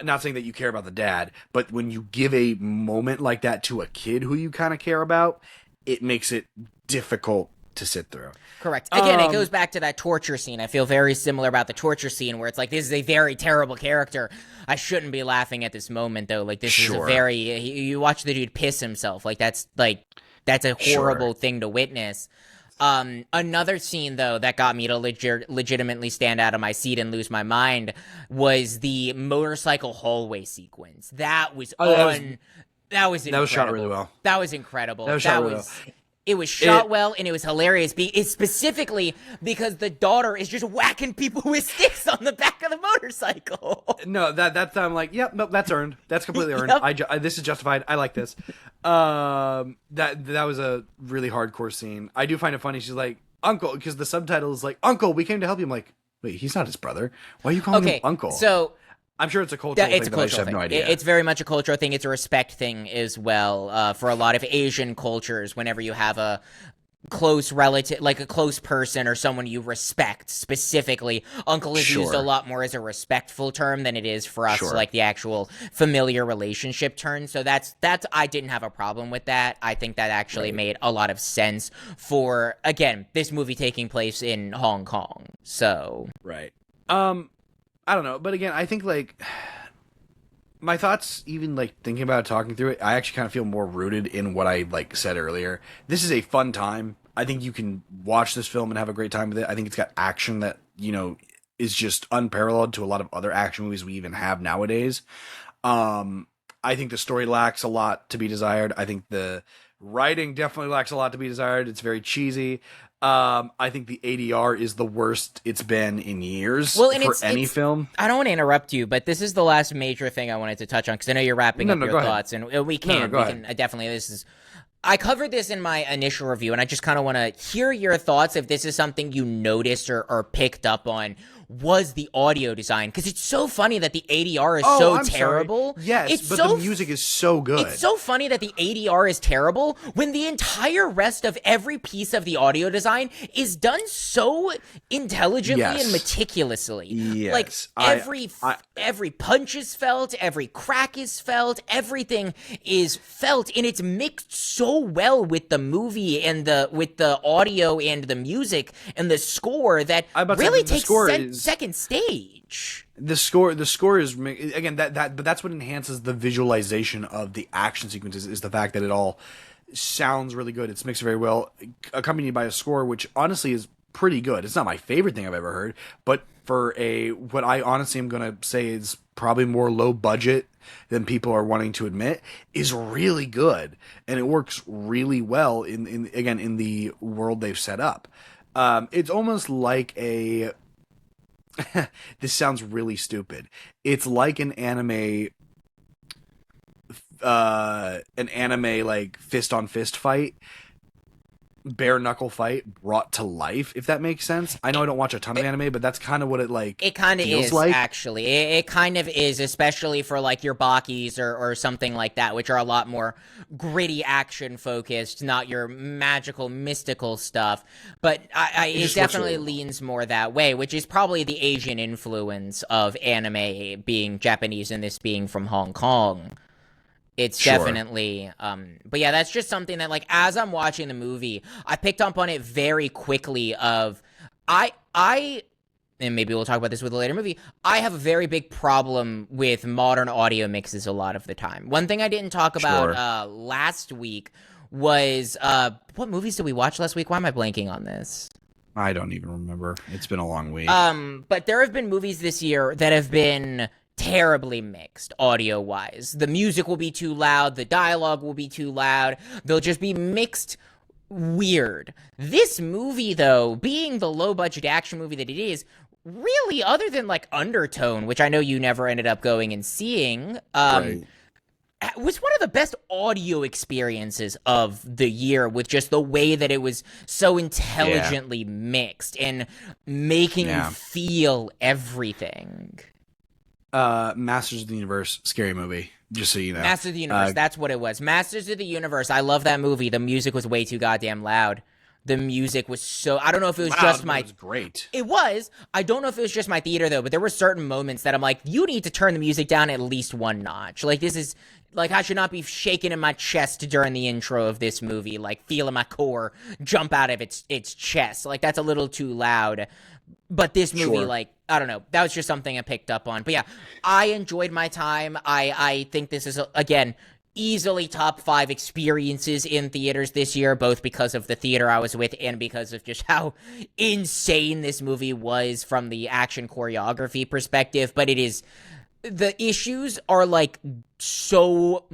Not saying that you care about the dad, but when you give a moment like that to a kid who you kind of care about, it makes it difficult to sit through. Correct. Again, it goes back to that torture scene. I feel very similar about the torture scene where it's like, this is a very terrible character. I shouldn't be laughing at this moment, though. Like, this is a very... You watch the dude piss himself. That's a horrible thing to witness. Another scene, though, that got me to legitimately stand out of my seat and lose my mind was the motorcycle hallway sequence. That was incredible. That was shot really well. That was incredible. That was shot really well. It was shot well, and it was hilarious. It's specifically because the daughter is just whacking people with sticks on the back of the motorcycle. No, that's I'm like, yep, no, that's earned. That's completely earned. Yep. This is justified. I like this. That was a really hardcore scene. I do find it funny. She's like, Uncle, because the subtitle is like, Uncle, we came to help you. I'm like, wait, he's not his brother. Why are you calling him Uncle? So I'm sure it's a cultural thing, but I just have no idea. It's very much a cultural thing. It's a respect thing as well. For a lot of Asian cultures, whenever you have a close relative, like a close person or someone you respect specifically, uncle is used a lot more as a respectful term than it is for us, like the actual familiar relationship term. So that's I didn't have a problem with that. I think that actually made a lot of sense for, again, this movie taking place in Hong Kong. So I don't know, but again, I think like my thoughts, even like thinking about it, talking through it, I actually kind of feel more rooted in what I like said earlier. This is a fun time. I think you can watch this film and have a great time with it. I think it's got action that, is just unparalleled to a lot of other action movies we even have nowadays. I think the story lacks a lot to be desired. I think the writing definitely lacks a lot to be desired. It's very cheesy. I think the ADR is the worst it's been in years for any film. I don't want to interrupt you, but this is the last major thing I wanted to touch on because I know you're wrapping up your thoughts, and we can definitely. I covered this in my initial review, and I just kind of want to hear your thoughts if this is something you noticed or picked up on. Was the audio design, because it's so funny that the ADR is so terrible. Sorry. Yes, but the music is so good. It's so funny that the ADR is terrible when the entire rest of every piece of the audio design is done so intelligently and meticulously. Yes. Like every punch is felt, every crack is felt, everything is felt, and it's mixed so well with the movie and with the audio and the music and the score that really takes second stage. The score is, again, but that's what enhances the visualization of the action sequences, is the fact that it all sounds really good. It's mixed very well, accompanied by a score which honestly is pretty good. It's not my favorite thing I've ever heard, but for what I honestly am going to say is probably more low budget than people are wanting to admit, is really good, and it works really well in the world they've set up. It's almost like a this sounds really stupid. It's like an anime like fist on fist fight, bare knuckle fight brought to life, if that makes sense. I know I don't watch a ton of anime, but that's kind of what it kind of is like. Actually, it kind of is, especially for like your Bakis or something like that, which are a lot more gritty action focused, not your magical mystical stuff. But it definitely leans more that way, which is probably the Asian influence of anime being Japanese and this being from Hong Kong. It's definitely, but yeah, that's just something that, like, as I'm watching the movie, I picked up on it very quickly and maybe we'll talk about this with a later movie, I have a very big problem with modern audio mixes a lot of the time. One thing I didn't talk about last week was, what movies did we watch last week? Why am I blanking on this? I don't even remember. It's been a long week. But there have been movies this year that have been terribly mixed audio-wise. The music will be too loud, the dialogue will be too loud, they'll just be mixed weird. This movie, though, being the low-budget action movie that it is, really, other than, like, Undertone, which I know you never ended up going and seeing, Right. was one of the best audio experiences of the year, with just the way that it was so intelligently mixed and making you feel everything. Masters of the Universe, scary movie, just so you know. Masters of the Universe, that's what it was. Masters of the Universe, I love that movie. The music was way too goddamn loud. The music was so, I don't know if it was just my... It was great. It was. I don't know if it was just my theater, though, but there were certain moments that I'm like, you need to turn the music down at least one notch. Like, this is... Like, I should not be shaking in my chest during the intro of this movie, like, feeling my core jump out of its chest. Like, that's a little too loud. But this movie, like, I don't know. That was just something I picked up on. But yeah, I enjoyed my time. I think this is, again, easily top 5 experiences in theaters this year, both because of the theater I was with and because of just how insane this movie was from the action choreography perspective. But it is... The issues are, like, so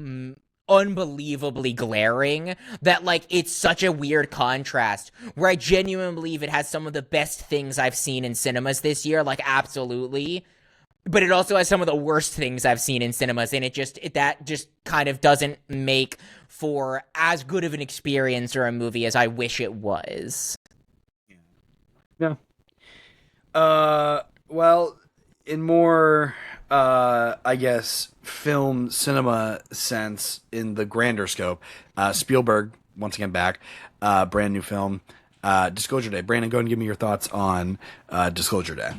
unbelievably glaring that, like, it's such a weird contrast, where I genuinely believe it has some of the best things I've seen in cinemas this year, like, absolutely, but it also has some of the worst things I've seen in cinemas, and that just kind of doesn't make for as good of an experience or a movie as I wish it was. Yeah. Well, in more... I guess, film cinema sense in the grander scope. Spielberg, once again back, brand new film, Disclosure Day. Brandon, go and give me your thoughts on Disclosure Day.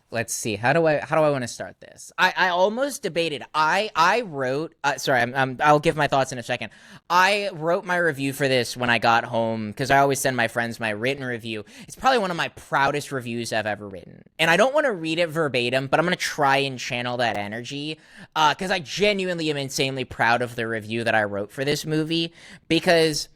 Let's see. How do I want to start this? I almost debated. I wrote. Sorry, I'll give my thoughts in a second. I wrote my review for this when I got home because I always send my friends my written review. It's probably one of my proudest reviews I've ever written, and I don't want to read it verbatim, but I'm gonna try and channel that energy because I genuinely am insanely proud of the review that I wrote for this movie because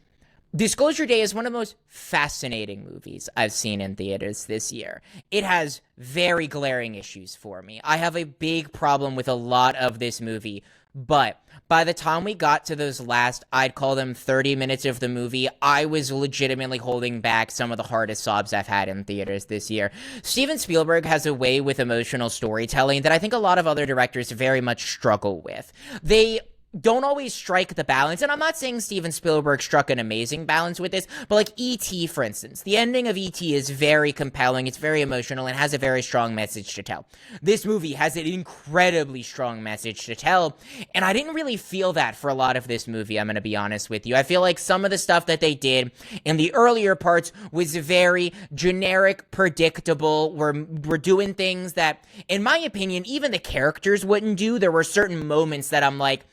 Disclosure Day is one of the most fascinating movies I've seen in theaters this year. It has very glaring issues for me. I have a big problem with a lot of this movie, but by the time we got to those last, I'd call them 30 minutes of the movie, I was legitimately holding back some of the hardest sobs I've had in theaters this year. Steven Spielberg has a way with emotional storytelling that I think a lot of other directors very much struggle with. They don't always strike the balance, and I'm not saying Steven Spielberg struck an amazing balance with this, but like E.T., for instance, the ending of E.T. is very compelling, it's very emotional, and has a very strong message to tell. This movie has an incredibly strong message to tell, and I didn't really feel that for a lot of this movie, I'm gonna be honest with you. I feel like some of the stuff that they did in the earlier parts was very generic, predictable, we're doing things that, in my opinion, even the characters wouldn't do. There were certain moments that I'm like,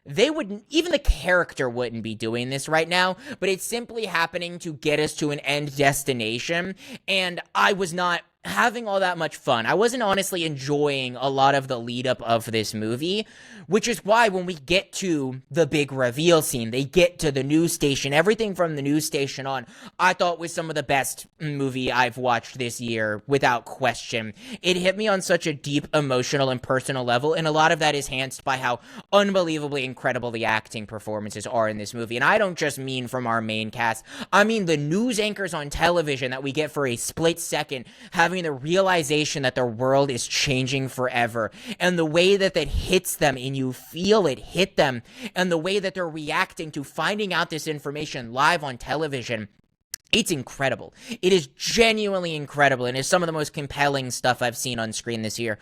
they wouldn't, even the character wouldn't be doing this right now, but it's simply happening to get us to an end destination, and I was not having all that much fun. I wasn't honestly enjoying a lot of the lead up of this movie, which is why when we get to the big reveal scene, they get to the news station, everything from the news station on, I thought was some of the best movie I've watched this year, without question. It hit me on such a deep emotional and personal level, and a lot of that is enhanced by how unbelievably incredible the acting performances are in this movie. And I don't just mean from our main cast, I mean the news anchors on television that we get for a split second, having the realization that their world is changing forever, and the way that hits them, and you feel it hit them, and the way that they're reacting to finding out this information live on television. It's incredible. It is genuinely incredible, and is some of the most compelling stuff I've seen on screen this year,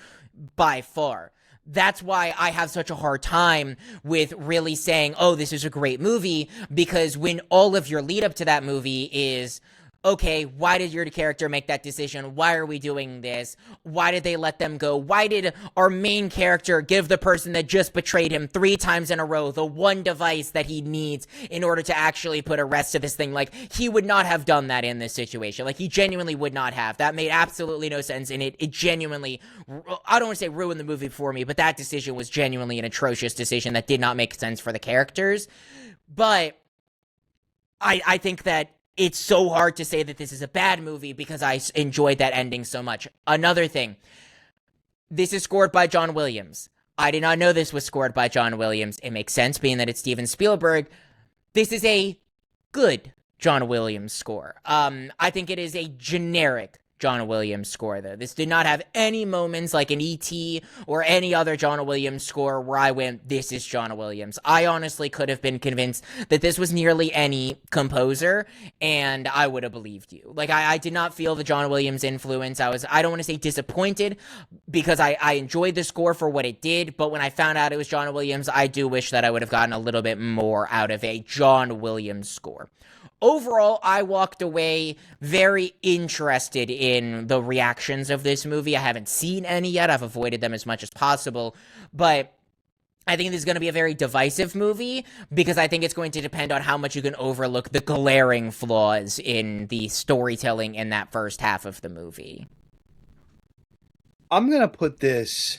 by far. That's why I have such a hard time with really saying, oh, this is a great movie, because when all of your lead up to that movie is, okay, why did your character make that decision? Why are we doing this? Why did they let them go? Why did our main character give the person that just betrayed him 3 times in a row the one device that he needs in order to actually put a rest to this thing? Like, he would not have done that in this situation. Like, he genuinely would not have. That made absolutely no sense, and it genuinely, I don't want to say ruined the movie for me, but that decision was genuinely an atrocious decision that did not make sense for the characters. But I think that it's so hard to say that this is a bad movie because I enjoyed that ending so much. Another thing, this is scored by John Williams. I did not know this was scored by John Williams. It makes sense being that it's Steven Spielberg. This is a good John Williams score. I think it is a generic John Williams score, though. This did not have any moments like an E.T. or any other John Williams score where I went, this is John Williams. I honestly could have been convinced that this was nearly any composer, and I would have believed you. Like, I did not feel the John Williams influence. I don't want to say disappointed, because I enjoyed the score for what it did, but when I found out it was John Williams, I do wish that I would have gotten a little bit more out of a John Williams score. Overall, I walked away very interested in the reactions of this movie. I haven't seen any yet. I've avoided them as much as possible. But I think this is going to be a very divisive movie, because I think it's going to depend on how much you can overlook the glaring flaws in the storytelling in that first half of the movie. I'm going to put this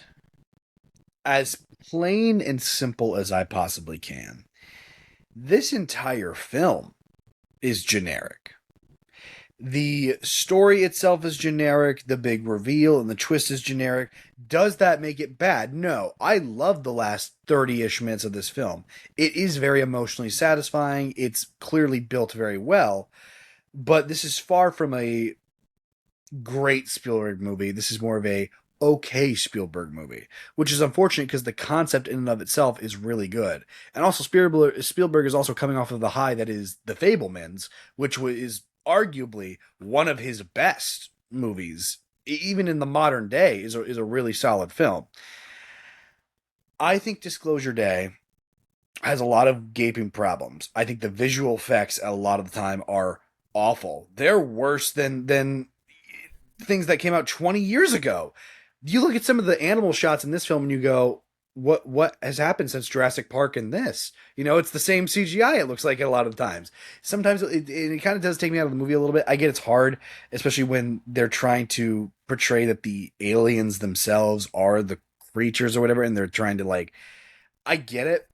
as plain and simple as I possibly can. This entire film is generic. The story itself is generic, the big reveal and the twist is generic. Does that make it bad? No. I love the last 30-ish minutes of this film. It is very emotionally satisfying. It's clearly built very well. But this is far from a great Spielberg movie. This is more of a okay Spielberg movie, which is unfortunate because the concept in and of itself is really good. And also Spielberg is also coming off of the high that is The Fabelmans, which is arguably one of his best movies, even in the modern day, is a really solid film. I think Disclosure Day has a lot of gaping problems. I think the visual effects a lot of the time are awful. They're worse than things that came out 20 years ago. You look at some of the animal shots in this film and you go, what has happened since Jurassic Park in this? You know, it's the same CGI, it looks like, a lot of times. Sometimes it kind of does take me out of the movie a little bit. I get it's hard, especially when they're trying to portray that the aliens themselves are the creatures or whatever, and they're trying to, like, I get it.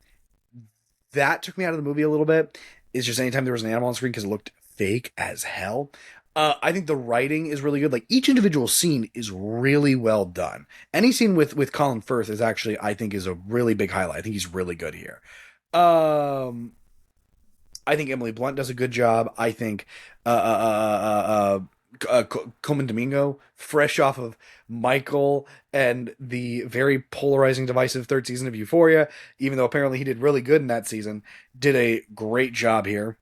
That took me out of the movie a little bit. It's just anytime there was an animal on screen, because it looked fake as hell. I think the writing is really good. Like, each individual scene is really well done. Any scene with Colin Firth is actually, I think, is a really big highlight. I think he's really good here. I think Emily Blunt does a good job. I think Coleman Domingo, fresh off of Michael and the very polarizing, divisive third season of Euphoria, even though apparently he did really good in that season, did a great job here.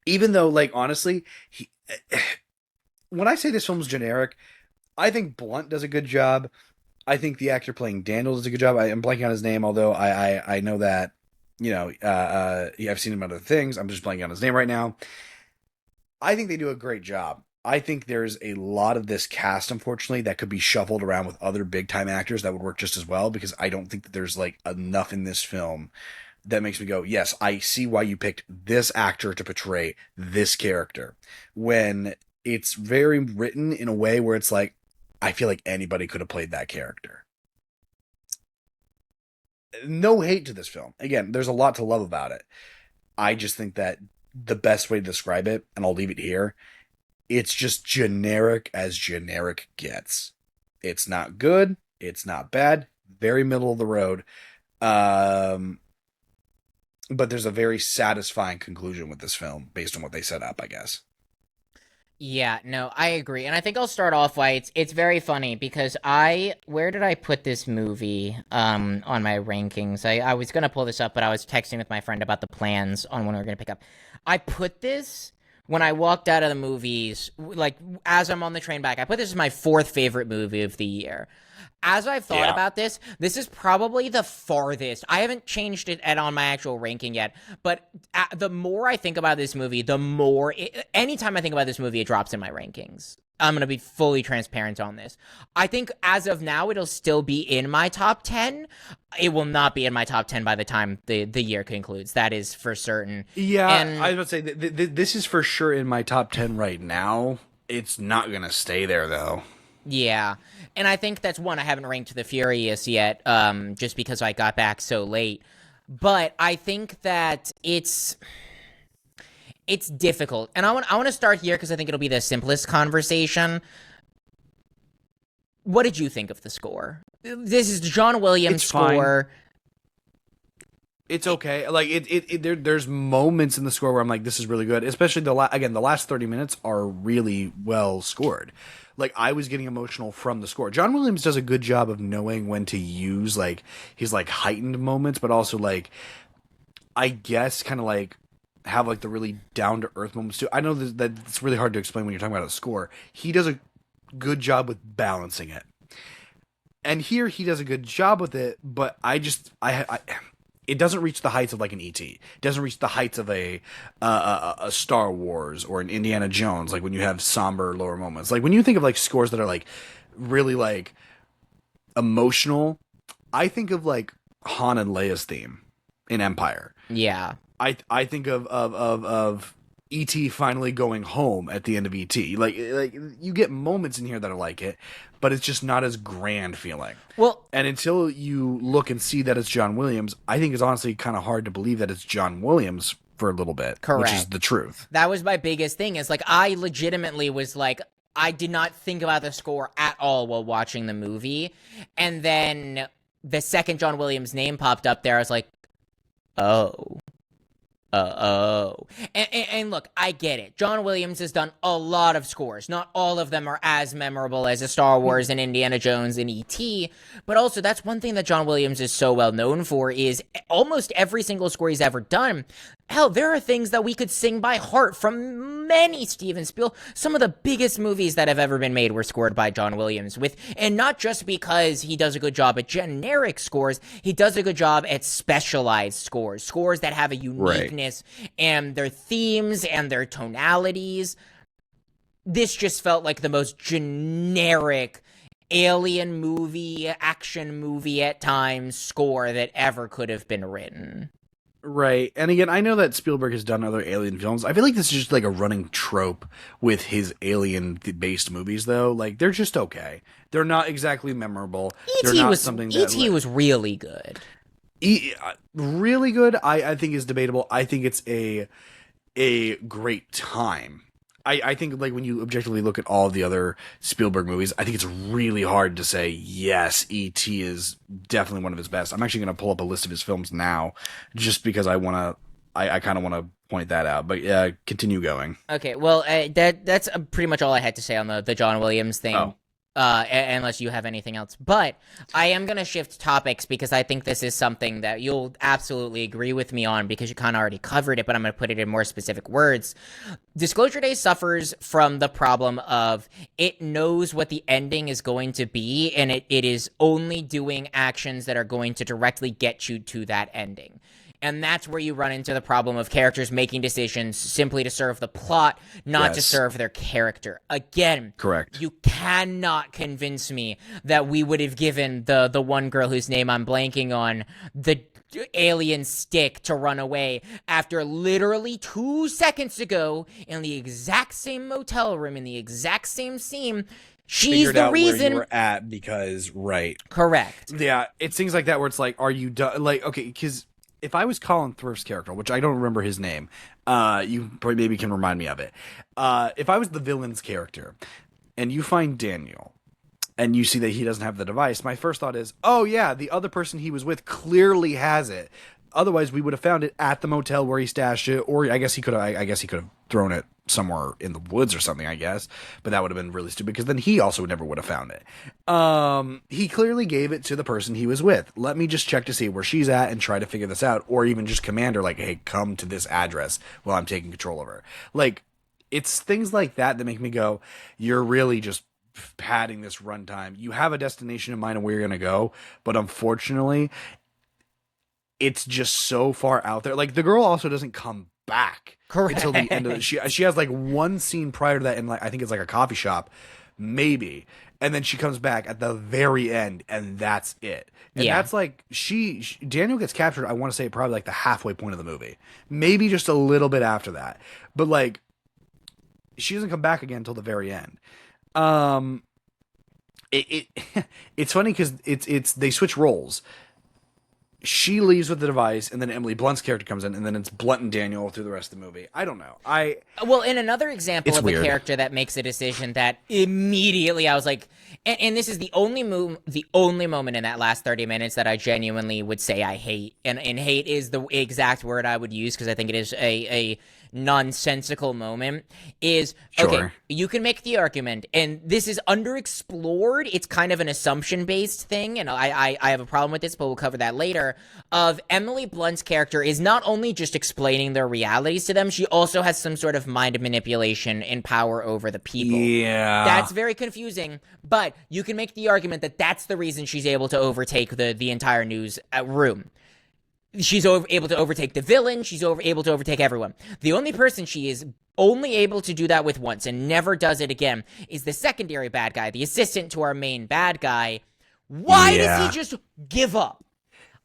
Even though, like, honestly, when I say this film's generic, I think Blunt does a good job. I think the actor playing Daniel does a good job. I'm blanking on his name, although I know that, you know, I've seen him in other things. I'm just blanking on his name right now. I think they do a great job. I think there's a lot of this cast, unfortunately, that could be shuffled around with other big-time actors that would work just as well, because I don't think that there's, like, enough in this film that makes me go, yes, I see why you picked this actor to portray this character. When it's very written in a way where it's like, I feel like anybody could have played that character. No hate to this film. Again, there's a lot to love about it. I just think that the best way to describe it, and I'll leave it here, it's just generic as generic gets. It's not good. It's not bad. Very middle of the road. But there's a very satisfying conclusion with this film based on what they set up, I guess. Yeah, no, I agree. And I think I'll start off by it's very funny because where did I put this movie on my rankings? I was gonna pull this up, but I was texting with my friend about the plans on when we were gonna pick up. I put this when I walked out of the movies, like as I'm on the train back, I put this as my 4th favorite movie of the year. As I've thought about this is probably the farthest. I haven't changed it on my actual ranking yet, but the more I think about this movie, the more anytime I think about this movie, it drops in my rankings. I'm going to be fully transparent on this. I think as of now, it'll still be in my top 10. It will not be in my top 10 by the time the year concludes. That is for certain. Yeah, I was going to say, this is for sure in my top 10 right now. It's not going to stay there, though. Yeah, and I think that's one I haven't ranked The Furious yet, just because I got back so late. But I think that it's difficult, and I want to start here because I think it'll be the simplest conversation. What did you think of the score? This is John Williams' score. It's okay. Like there's moments in the score where I'm like, this is really good. Especially the last 30 minutes are really well scored. Like I was getting emotional from the score. John Williams does a good job of knowing when to use like his like heightened moments, but also like I guess kind of like have like the really down to earth moments too. I know that it's really hard to explain when you're talking about a score. He does a good job with balancing it. And here he does a good job with it, but it doesn't reach the heights of like an E.T. It doesn't reach the heights of a Star Wars or an Indiana Jones, like when you have somber lower moments. Like when you think of like scores that are like really like emotional, I think of like Han and Leia's theme in Empire. Yeah. I think of E.T. finally going home at the end of E.T. Like you get moments in here that are like it, but it's just not as grand feeling. Well, and until you look and see that it's John Williams, I think it's honestly kind of hard to believe that it's John Williams for a little bit. Correct. Which is the truth. That was my biggest thing. Is like I legitimately was like, I did not think about the score at all while watching the movie, and then the second John Williams' name popped up there, I was like, oh. And look, I get it. John Williams has done a lot of scores. Not all of them are as memorable as a Star Wars and Indiana Jones and E.T., but also that's one thing that John Williams is so well known for is almost every single score he's ever done. Hell, there are things that we could sing by heart from many Steven Spielberg. Some of the biggest movies that have ever been made were scored by John Williams, and not just because he does a good job at generic scores, he does a good job at specialized scores that have a uniqueness and their themes and their tonalities. This just felt like the most generic alien movie, action movie at times score that ever could have been written. Right. And again, I know that Spielberg has done other alien films. I feel like this is just like a running trope with his alien-based movies, though. Like, they're just okay. They're not exactly memorable. E.T. was really good. Really good, I think is debatable. I think it's a great time. I think like when you objectively look at all of the other Spielberg movies, I think it's really hard to say, yes, E.T. is definitely one of his best. I'm actually going to pull up a list of his films now just because I kind of want to point that out. But yeah, continue going. Okay, well, that's pretty much all I had to say on the John Williams thing. Oh. Unless you have anything else. But I am going to shift topics because I think this is something that you'll absolutely agree with me on because you kind of already covered it, but I'm going to put it in more specific words. Disclosure Day suffers from the problem of it knows what the ending is going to be, and it is only doing actions that are going to directly get you to that ending. And that's where you run into the problem of characters making decisions simply to serve the plot, not to serve their character. Again, correct. You cannot convince me that we would have given the one girl whose name I'm blanking on the alien stick to run away after literally 2 seconds ago in the exact same motel room in the exact same scene. She's Figured the out reason where you were at because right. Correct. Yeah, it's things like that where it's like, are you done? Like, okay, because if I was Colin Firth's character, which I don't remember his name, you probably maybe can remind me of it. If I was the villain's character, and you find Daniel, and you see that he doesn't have the device, my first thought is, oh yeah, the other person he was with clearly has it. Otherwise, we would have found it at the motel where he stashed it, or I guess he could have. I guess he could have thrown it somewhere in the woods or something. I guess, but that would have been really stupid because then he also never would have found it. He clearly gave it to the person he was with. Let me just check to see where she's at and try to figure this out, or even just command her like, "Hey, come to this address while I'm taking control of her." Like, it's things like that that make me go, "You're really just padding this runtime. You have a destination in mind of where you're gonna go, but unfortunately." It's just so far out there. Like, the girl also doesn't come back until the end of it. She has like one scene prior to that in, like, I think it's like a coffee shop, maybe, and then she comes back at the very end, and that's it. And that's like Daniel gets captured. I want to say probably like the halfway point of the movie, maybe just a little bit after that, but like she doesn't come back again until the very end. It's funny because it's they switch roles. She leaves with the device, and then Emily Blunt's character comes in, and then it's Blunt and Daniel through the rest of the movie. I don't know. Well, in another example of weird. a character that makes a decision that immediately I was like, and this is the only moment in that last 30 minutes that I genuinely would say I hate, and hate is the exact word I would use because I think it is a nonsensical moment, is, okay, you can make the argument, and this is underexplored, it's kind of an assumption-based thing, and I have a problem with this, but we'll cover that later, of Emily Blunt's character is not only just explaining their realities to them, she also has some sort of mind manipulation and power over the people. Yeah. That's very confusing, but you can make the argument that that's the reason she's able to overtake the entire news room. She's able to overtake the villain. She's able to overtake everyone. The only person she is only able to do that with once and never does it again is the secondary bad guy, the assistant to our main bad guy. Why does he just give up?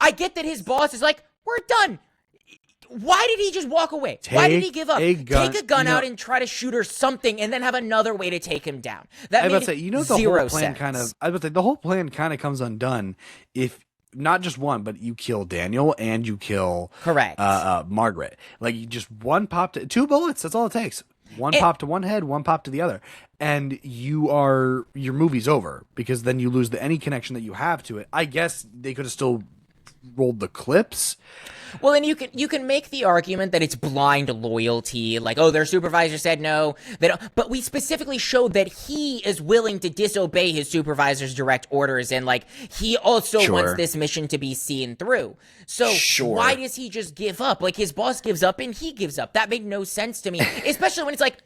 I get that his boss is like, we're done. Why did he just walk away? Why did he give up? Take a gun out and try to shoot her something and then have another way to take him down. That made zero sense. The whole plan kind of comes undone if not just one, but you kill Daniel and you kill Margaret. Like, you just one pop to 2 bullets. That's all it takes. One pop to one head, one pop to the other, and your movie's over because then you lose any connection that you have to it. I guess they could have still rolled the clips. Well, and you can make the argument that it's blind loyalty, like, oh, their supervisor said no, they don't. But we specifically showed that he is willing to disobey his supervisor's direct orders, and like he also wants this mission to be seen through. So why does he just give up? Like, his boss gives up and he gives up. That made no sense to me, especially when it's like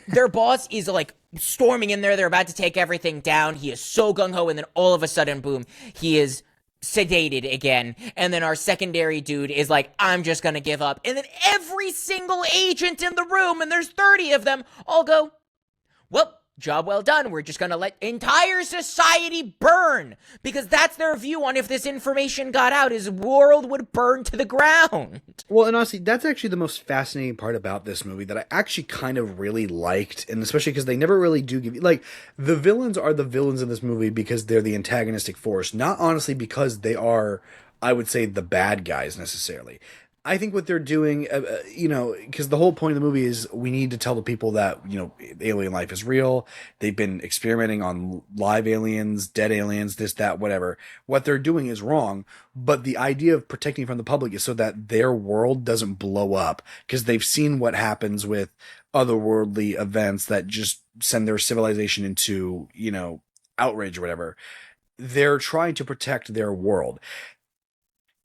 their boss is like storming in there, they're about to take everything down. He is so gung ho, and then all of a sudden, boom, he is sedated again, and then our secondary dude is like, I'm just gonna give up, and then every single agent in the room, and there's 30 of them, all go, well, job well done, we're just gonna let entire society burn, because that's their view on if this information got out, his world would burn to the ground. Well, and honestly, that's actually the most fascinating part about this movie that I actually kind of really liked, and especially because they never really do give you, like, the villains are the villains in this movie because they're the antagonistic force, not honestly because they are, I would say, the bad guys necessarily. I think what they're doing, because the whole point of the movie is we need to tell the people that, alien life is real. They've been experimenting on live aliens, dead aliens, this, that, whatever. What they're doing is wrong, but the idea of protecting from the public is so that their world doesn't blow up, because they've seen what happens with otherworldly events that just send their civilization into, outrage or whatever. They're trying to protect their world.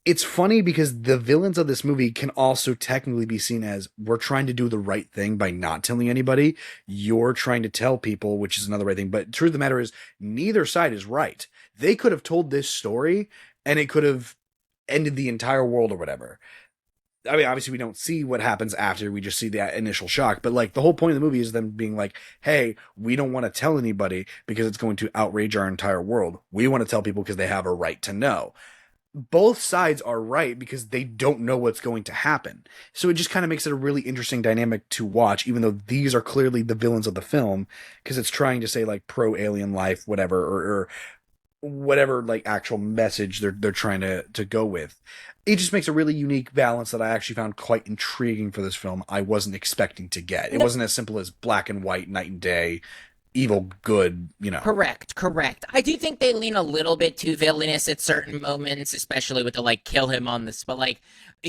It's funny because the villains of this movie can also technically be seen as, we're trying to do the right thing by not telling anybody. You're trying to tell people, which is another right thing. But the truth of the matter is, neither side is right. They could have told this story and it could have ended the entire world or whatever. I mean, obviously we don't see what happens after, we just see the initial shock. But like, the whole point of the movie is them being like, hey, we don't want to tell anybody because it's going to outrage our entire world. We want to tell people because they have a right to know. both sides are right because they don't know what's going to happen. So it just kind of makes it a really interesting dynamic to watch, even though these are clearly the villains of the film, because it's trying to say like pro alien life, whatever, or whatever like actual message they're trying to go with. It just makes a really unique balance that I actually found quite intriguing for this film. I wasn't expecting to get. It wasn't as simple as black and white, night and day, evil, good, you know. Correct. I do think they lean a little bit too villainous at certain moments, especially with the like kill him on the spot, like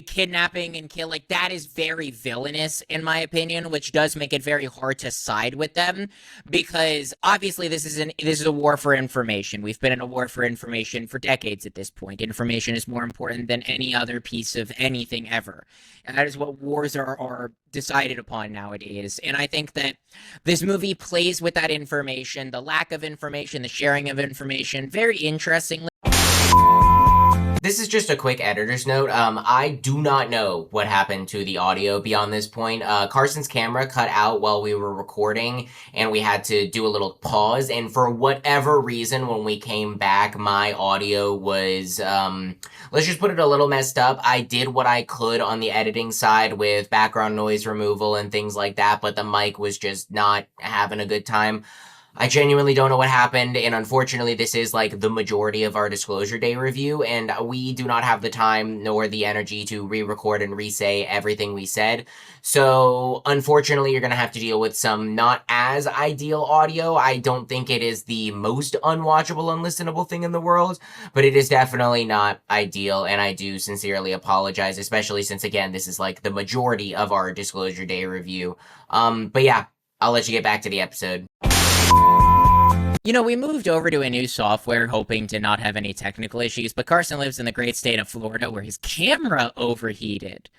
kidnapping and kill. Like that is very villainous in my opinion, which does make it very hard to side with them because obviously this is a war for information. We've been in a war for information for decades at this point. Information is more important than any other piece of anything ever, and that is what wars are decided upon nowadays. And I think that this movie plays with that information, the lack of information, the sharing of information, very interestingly. This is just a quick editor's note. I do not know what happened to the audio beyond this point. Carson's camera cut out while we were recording, and we had to do a little pause. And for whatever reason, when we came back, my audio was, let's just put it a little messed up. I did what I could on the editing side with background noise removal and things like that, but the mic was just not having a good time. I genuinely don't know what happened, and unfortunately this is like the majority of our Disclosure Day review, and we do not have the time nor the energy to re-record and re-say everything we said. So unfortunately you're going to have to deal with some not as ideal audio. I don't think it is the most unwatchable, unlistenable thing in the world, but it is definitely not ideal, and I do sincerely apologize, especially since again this is like the majority of our Disclosure Day review. But yeah, I'll let you get back to the episode. You know, we moved over to a new software hoping to not have any technical issues, but Carson lives in the great state of Florida where his camera overheated.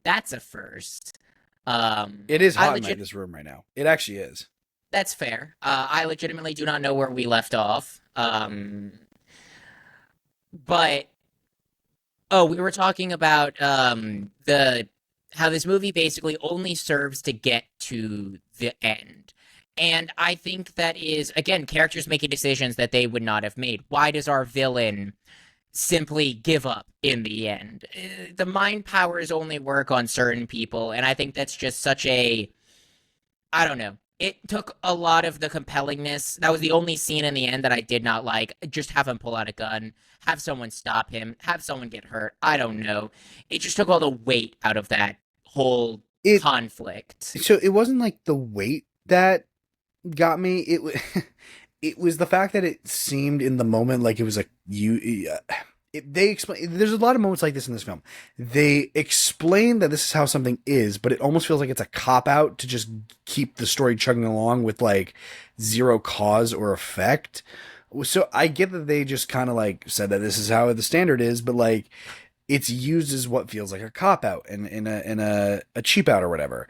That's a first. It is hot in this room right now. It actually is. That's fair. I legitimately do not know where we left off. But we were talking about how this movie basically only serves to get to the end. And I think that is, again, characters making decisions that they would not have made. Why does our villain simply give up in the end? The mind powers only work on certain people, and I think that's just such a... I don't know. It took a lot of the compellingness. That was the only scene in the end that I did not like. Just have him pull out a gun, have someone stop him, have someone get hurt. I don't know. It just took all the weight out of that whole conflict. So it wasn't like the weight that got me. It was the fact that it seemed in the moment like it was like they explain. There's a lot of moments like this in this film. They explain that this is how something is, but it almost feels like it's a cop out to just keep the story chugging along with like zero cause or effect. So I get that they just kind of like said that this is how the standard is, but like it's used as what feels like a cop out and in a cheap out or whatever.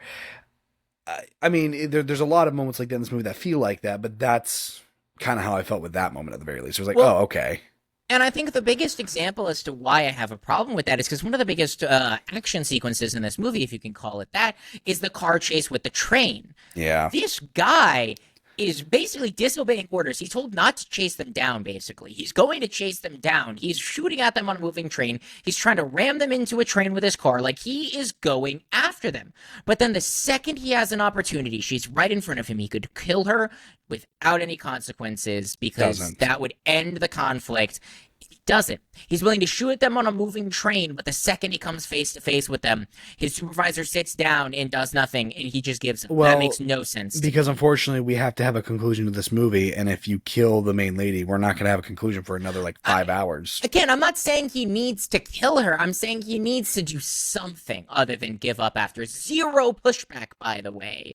I mean, there's a lot of moments like that in this movie that feel like that, but that's kind of how I felt with that moment at the very least. It was like, oh, okay. And I think the biggest example as to why I have a problem with that is because one of the biggest action sequences in this movie, if you can call it that, is the car chase with the train. Yeah. This guy is basically disobeying orders. He's told not to chase them down, basically. He's going to chase them down. He's shooting at them on a moving train. He's trying to ram them into a train with his car. Like, he is going after them. But then the second he has an opportunity, she's right in front of him. He could kill her without any consequences because that would end the conflict. He doesn't. He's willing to shoot at them on a moving train, but the second he comes face to face with them, his supervisor sits down and does nothing, and he just gives up. Well, that makes no sense. Because unfortunately, we have to have a conclusion to this movie, and if you kill the main lady, we're not going to have a conclusion for another like 5 hours. Again, I'm not saying he needs to kill her. I'm saying he needs to do something other than give up after zero pushback, by the way.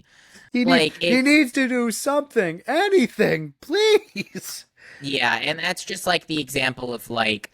He needs to do something. Anything, please. Yeah, and that's just like the example of like,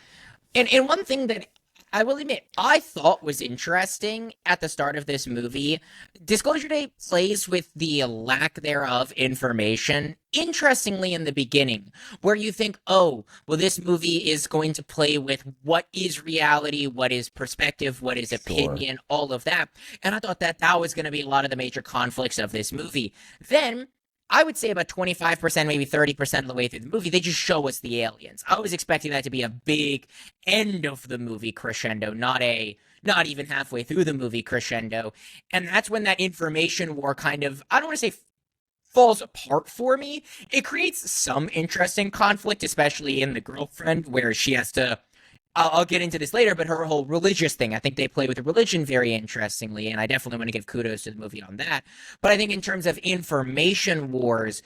and one thing that I will admit I thought was interesting at the start of this movie, Disclosure Day plays with the lack thereof information, interestingly in the beginning, where you think, oh, well, this movie is going to play with what is reality, what is perspective, what is opinion, all of that, and I thought that was going to be a lot of the major conflicts of this movie. Then I would say about 25%, maybe 30% of the way through the movie, they just show us the aliens. I was expecting that to be a big end of the movie crescendo, not even halfway through the movie crescendo. And that's when that information war kind of, I don't want to say falls apart for me. It creates some interesting conflict, especially in the girlfriend, where she has to. I'll get into this later, but her whole religious thing, I think they play with religion very interestingly, and I definitely want to give kudos to the movie on that. But I think in terms of information wars,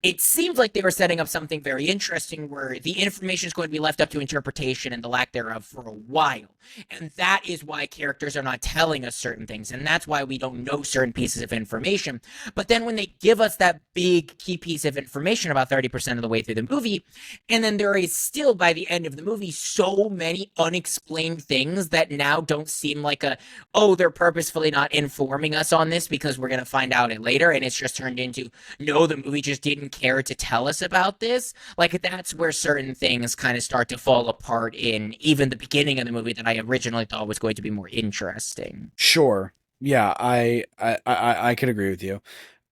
it seems like they were setting up something very interesting where the information is going to be left up to interpretation and the lack thereof for a while. And that is why characters are not telling us certain things. And that's why we don't know certain pieces of information. But then when they give us that big key piece of information about 30% of the way through the movie, and then there is still by the end of the movie so many unexplained things that now don't seem like they're purposefully not informing us on this because we're going to find out it later. And it's just turned into, no, the movie just didn't care to tell us about this. Like, that's where certain things kind of start to fall apart in even the beginning of the movie that I originally thought was going to be more interesting. Sure. Yeah, I can agree with you.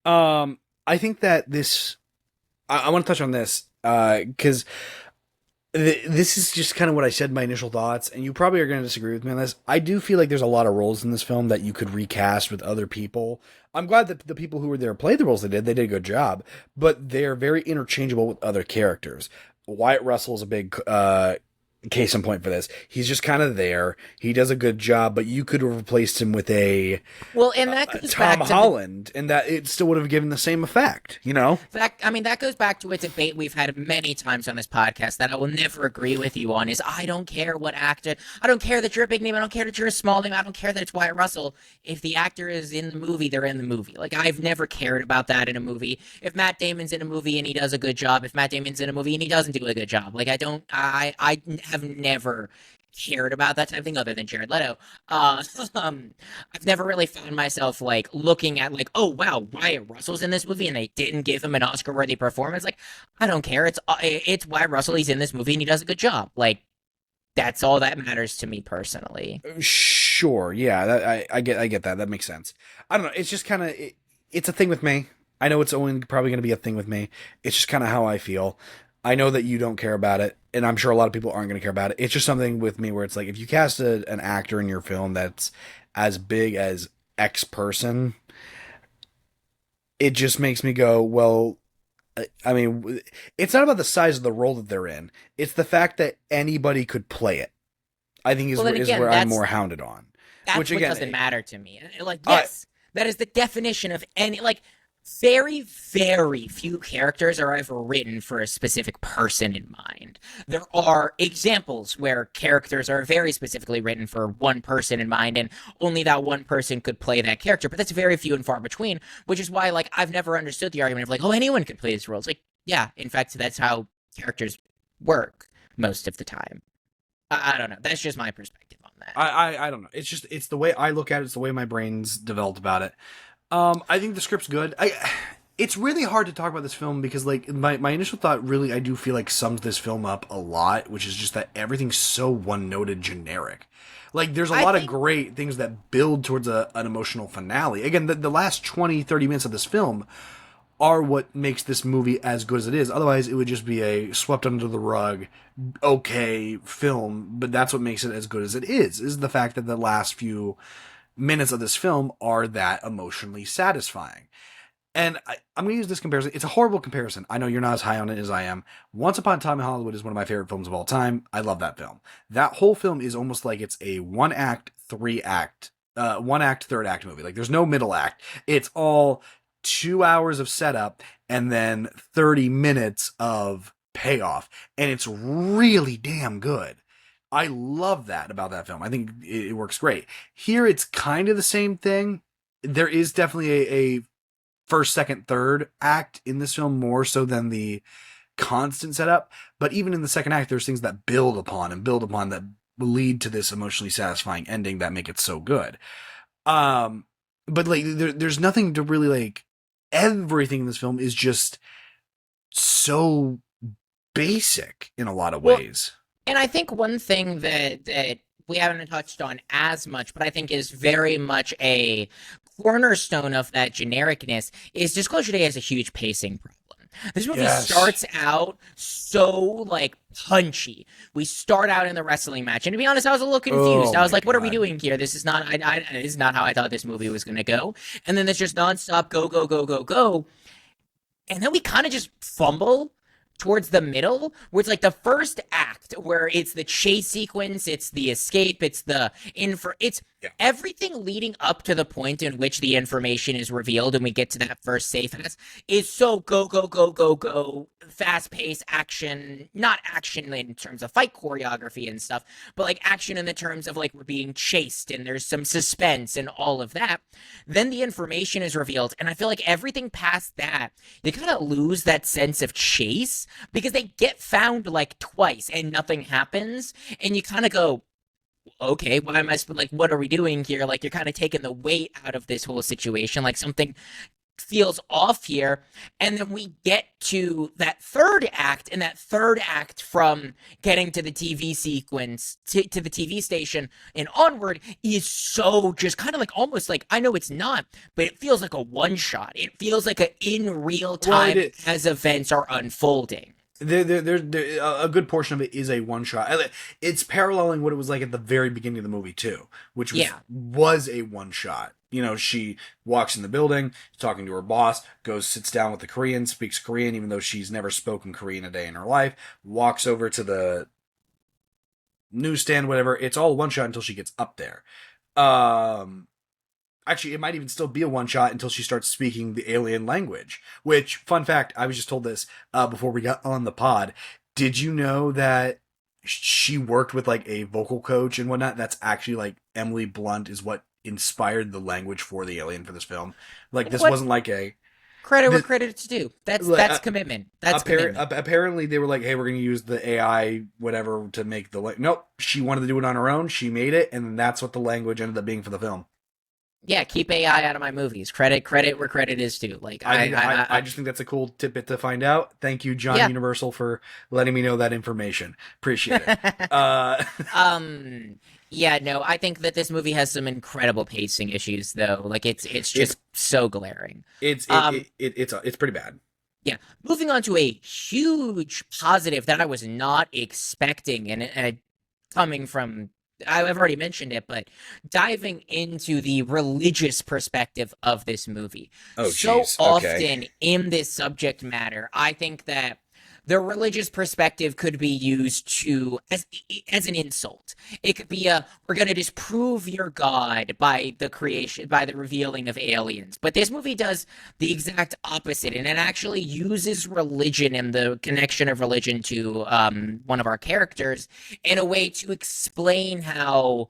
I think that this, I want to touch on this, because this is just kind of what I said in my initial thoughts, and you probably are going to disagree with me on this. I do feel like there's a lot of roles in this film that you could recast with other people. I'm glad that the people who were there played the roles they did a good job, but they're very interchangeable with other characters. Wyatt Russell is a big case in point for this. He's just kind of there. He does a good job, but you could have replaced him with and that goes Tom Holland, and that it still would have given the same effect, you know? That goes back to a debate we've had many times on this podcast that I will never agree with you on, is I don't care what actor, I don't care that you're a big name, I don't care that you're a small name, I don't care that it's Wyatt Russell. If the actor is in the movie, they're in the movie. Like, I've never cared about that in a movie. If Matt Damon's in a movie and he does a good job, if Matt Damon's in a movie and he doesn't do a good job, like, I have never cared about that type of thing other than Jared Leto. I've never really found myself like looking at like, oh wow, Wyatt Russell's in this movie and they didn't give him an Oscar-worthy performance. Like, I don't care. It's Wyatt Russell. He's in this movie and he does a good job. Like, that's all that matters to me personally. Sure, yeah, I get that. That makes sense. I don't know. It's just kind of it's a thing with me. I know it's only probably going to be a thing with me. It's just kind of how I feel. I know that you don't care about it, and I'm sure a lot of people aren't going to care about it. It's just something with me where it's like, if you cast an actor in your film that's as big as X person, it just makes me go, well, I mean, it's not about the size of the role that they're in. It's the fact that anybody could play it. I think is where I'm more hounded on. That's which, again, what doesn't matter to me. Like, yes, that is the definition of any, like, very, very few characters are ever written for a specific person in mind. There are examples where characters are very specifically written for one person in mind, and only that one person could play that character, but that's very few and far between, which is why, like, I've never understood the argument of, like, oh, anyone could play this role. It's like, yeah, in fact, that's how characters work most of the time. I don't know. That's just my perspective on that. I don't know. It's the way I look at it. It's the way my brain's developed about it. I think the script's good. It's really hard to talk about this film because, like, my initial thought really, I do feel like sums this film up a lot, which is just that everything's so one-noted generic. Like, there's a lot of great things that build towards an emotional finale. Again, the last 20, 30 minutes of this film are what makes this movie as good as it is. Otherwise, it would just be a swept under the rug, okay film, but that's what makes it as good as it is the fact that the last few minutes of this film are that emotionally satisfying. And I'm going to use this comparison. It's a horrible comparison. I know you're not as high on it as I am. Once Upon a Time in Hollywood is one of my favorite films of all time. I love that film. That whole film is almost like it's a one act, third act movie. Like, there's no middle act. It's all 2 hours of setup and then 30 minutes of payoff. And it's really damn good. I love that about that film. I think it works great. Here, it's kind of the same thing. There is definitely a first, second, third act in this film more so than the constant setup. But even in the second act, there's things that build upon that lead to this emotionally satisfying ending that make it so good. But like, there's nothing to really like. Everything in this film is just so basic in a lot of ways. And I think one thing that we haven't touched on as much, but I think is very much a cornerstone of that genericness is Disclosure Day has a huge pacing problem. This movie Yes. starts out so, like, punchy. We start out in the wrestling match, and to be honest, I was a little confused. Oh I was my like, what are we God. doing here? This is not, this is not how I thought this movie was going to go. And then there's just nonstop go, go, go, go, go. And then we kind of just fumble towards the middle, where it's like the first act, where it's the chase sequence, it's the escape, it's the it's everything leading up to the point in which the information is revealed and we get to that first safe house is so go, go, go, go, go, fast paced action, not action in terms of fight choreography and stuff, but like action in the terms of like we're being chased and there's some suspense and all of that. Then the information is revealed, and I feel like everything past that, they kind of lose that sense of chase because they get found like twice and nothing happens, and you kind of go, okay, why am I like, what are we doing here? Like, you're kind of taking the weight out of this whole situation, like something feels off here. And then we get to that third act, and that third act from getting to the TV sequence to the TV station and onward is so just kind of like almost like, I know it's not, but it feels like a one shot. It feels like a in real time as events are unfolding. There, a good portion of it is a one shot. It's paralleling what it was like at the very beginning of the movie too, which was a one shot. You know, she walks in the building, talking to her boss, goes, sits down with the Korean, speaks Korean, even though she's never spoken Korean a day in her life, walks over to the newsstand, whatever. It's all one shot until she gets up there. Actually, it might even still be a one shot until she starts speaking the alien language, which, fun fact, I was just told this before we got on the pod. Did you know that she worked with like a vocal coach and whatnot? That's actually like Emily Blunt is what inspired the language for the alien for this film. Like, this wasn't like a credit where credit's due. That's commitment. That's commitment. Apparently, they were like, "Hey, we're going to use the AI whatever to make the nope." She wanted to do it on her own. She made it, and that's what the language ended up being for the film. Yeah, keep AI out of my movies. Credit where credit is due. Like, I just think that's a cool tidbit to find out. Thank you, John Universal, for letting me know that information. Appreciate it. Yeah, no, I think that this movie has some incredible pacing issues, though. Like, it's just so glaring. It's pretty bad. Yeah. Moving on to a huge positive that I was not expecting, and coming from, I've already mentioned it, but diving into the religious perspective of this movie. Oh, so geez. often in this subject matter, I think that the religious perspective could be used as an insult. It could be we're going to disprove your God by the revealing of aliens. But this movie does the exact opposite, and it actually uses religion and the connection of religion to one of our characters in a way to explain how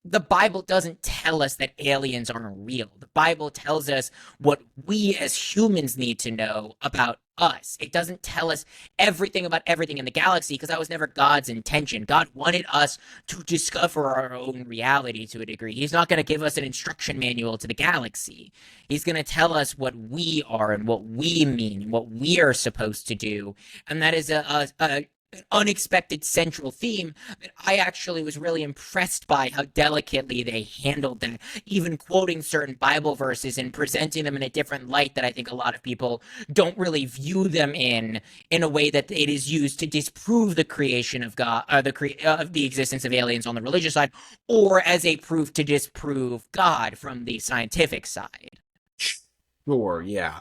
the Bible doesn't tell us that aliens aren't real. The Bible tells us what we as humans need to know about us. It doesn't tell us everything about everything in the galaxy, because that was never God's intention. God wanted us to discover our own reality to a degree. He's not going to give us an instruction manual to the galaxy. He's going to tell us what we are and what we mean, what we are supposed to do. And that is an unexpected central theme that I actually was really impressed by how delicately they handled that, even quoting certain Bible verses and presenting them in a different light that I think a lot of people don't really view them in a way that it is used to disprove the creation of God, the existence of aliens on the religious side, or as a proof to disprove God from the scientific side. Sure, yeah.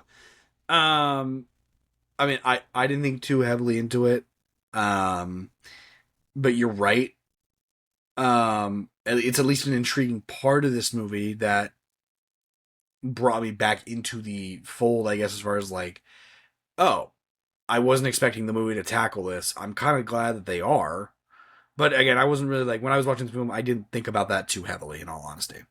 I mean, I didn't think too heavily into it. But you're right. It's at least an intriguing part of this movie that brought me back into the fold, I guess, as far as like, oh, I wasn't expecting the movie to tackle this. I'm kind of glad that they are. But again, I wasn't really like, when I was watching this film, I didn't think about that too heavily, in all honesty.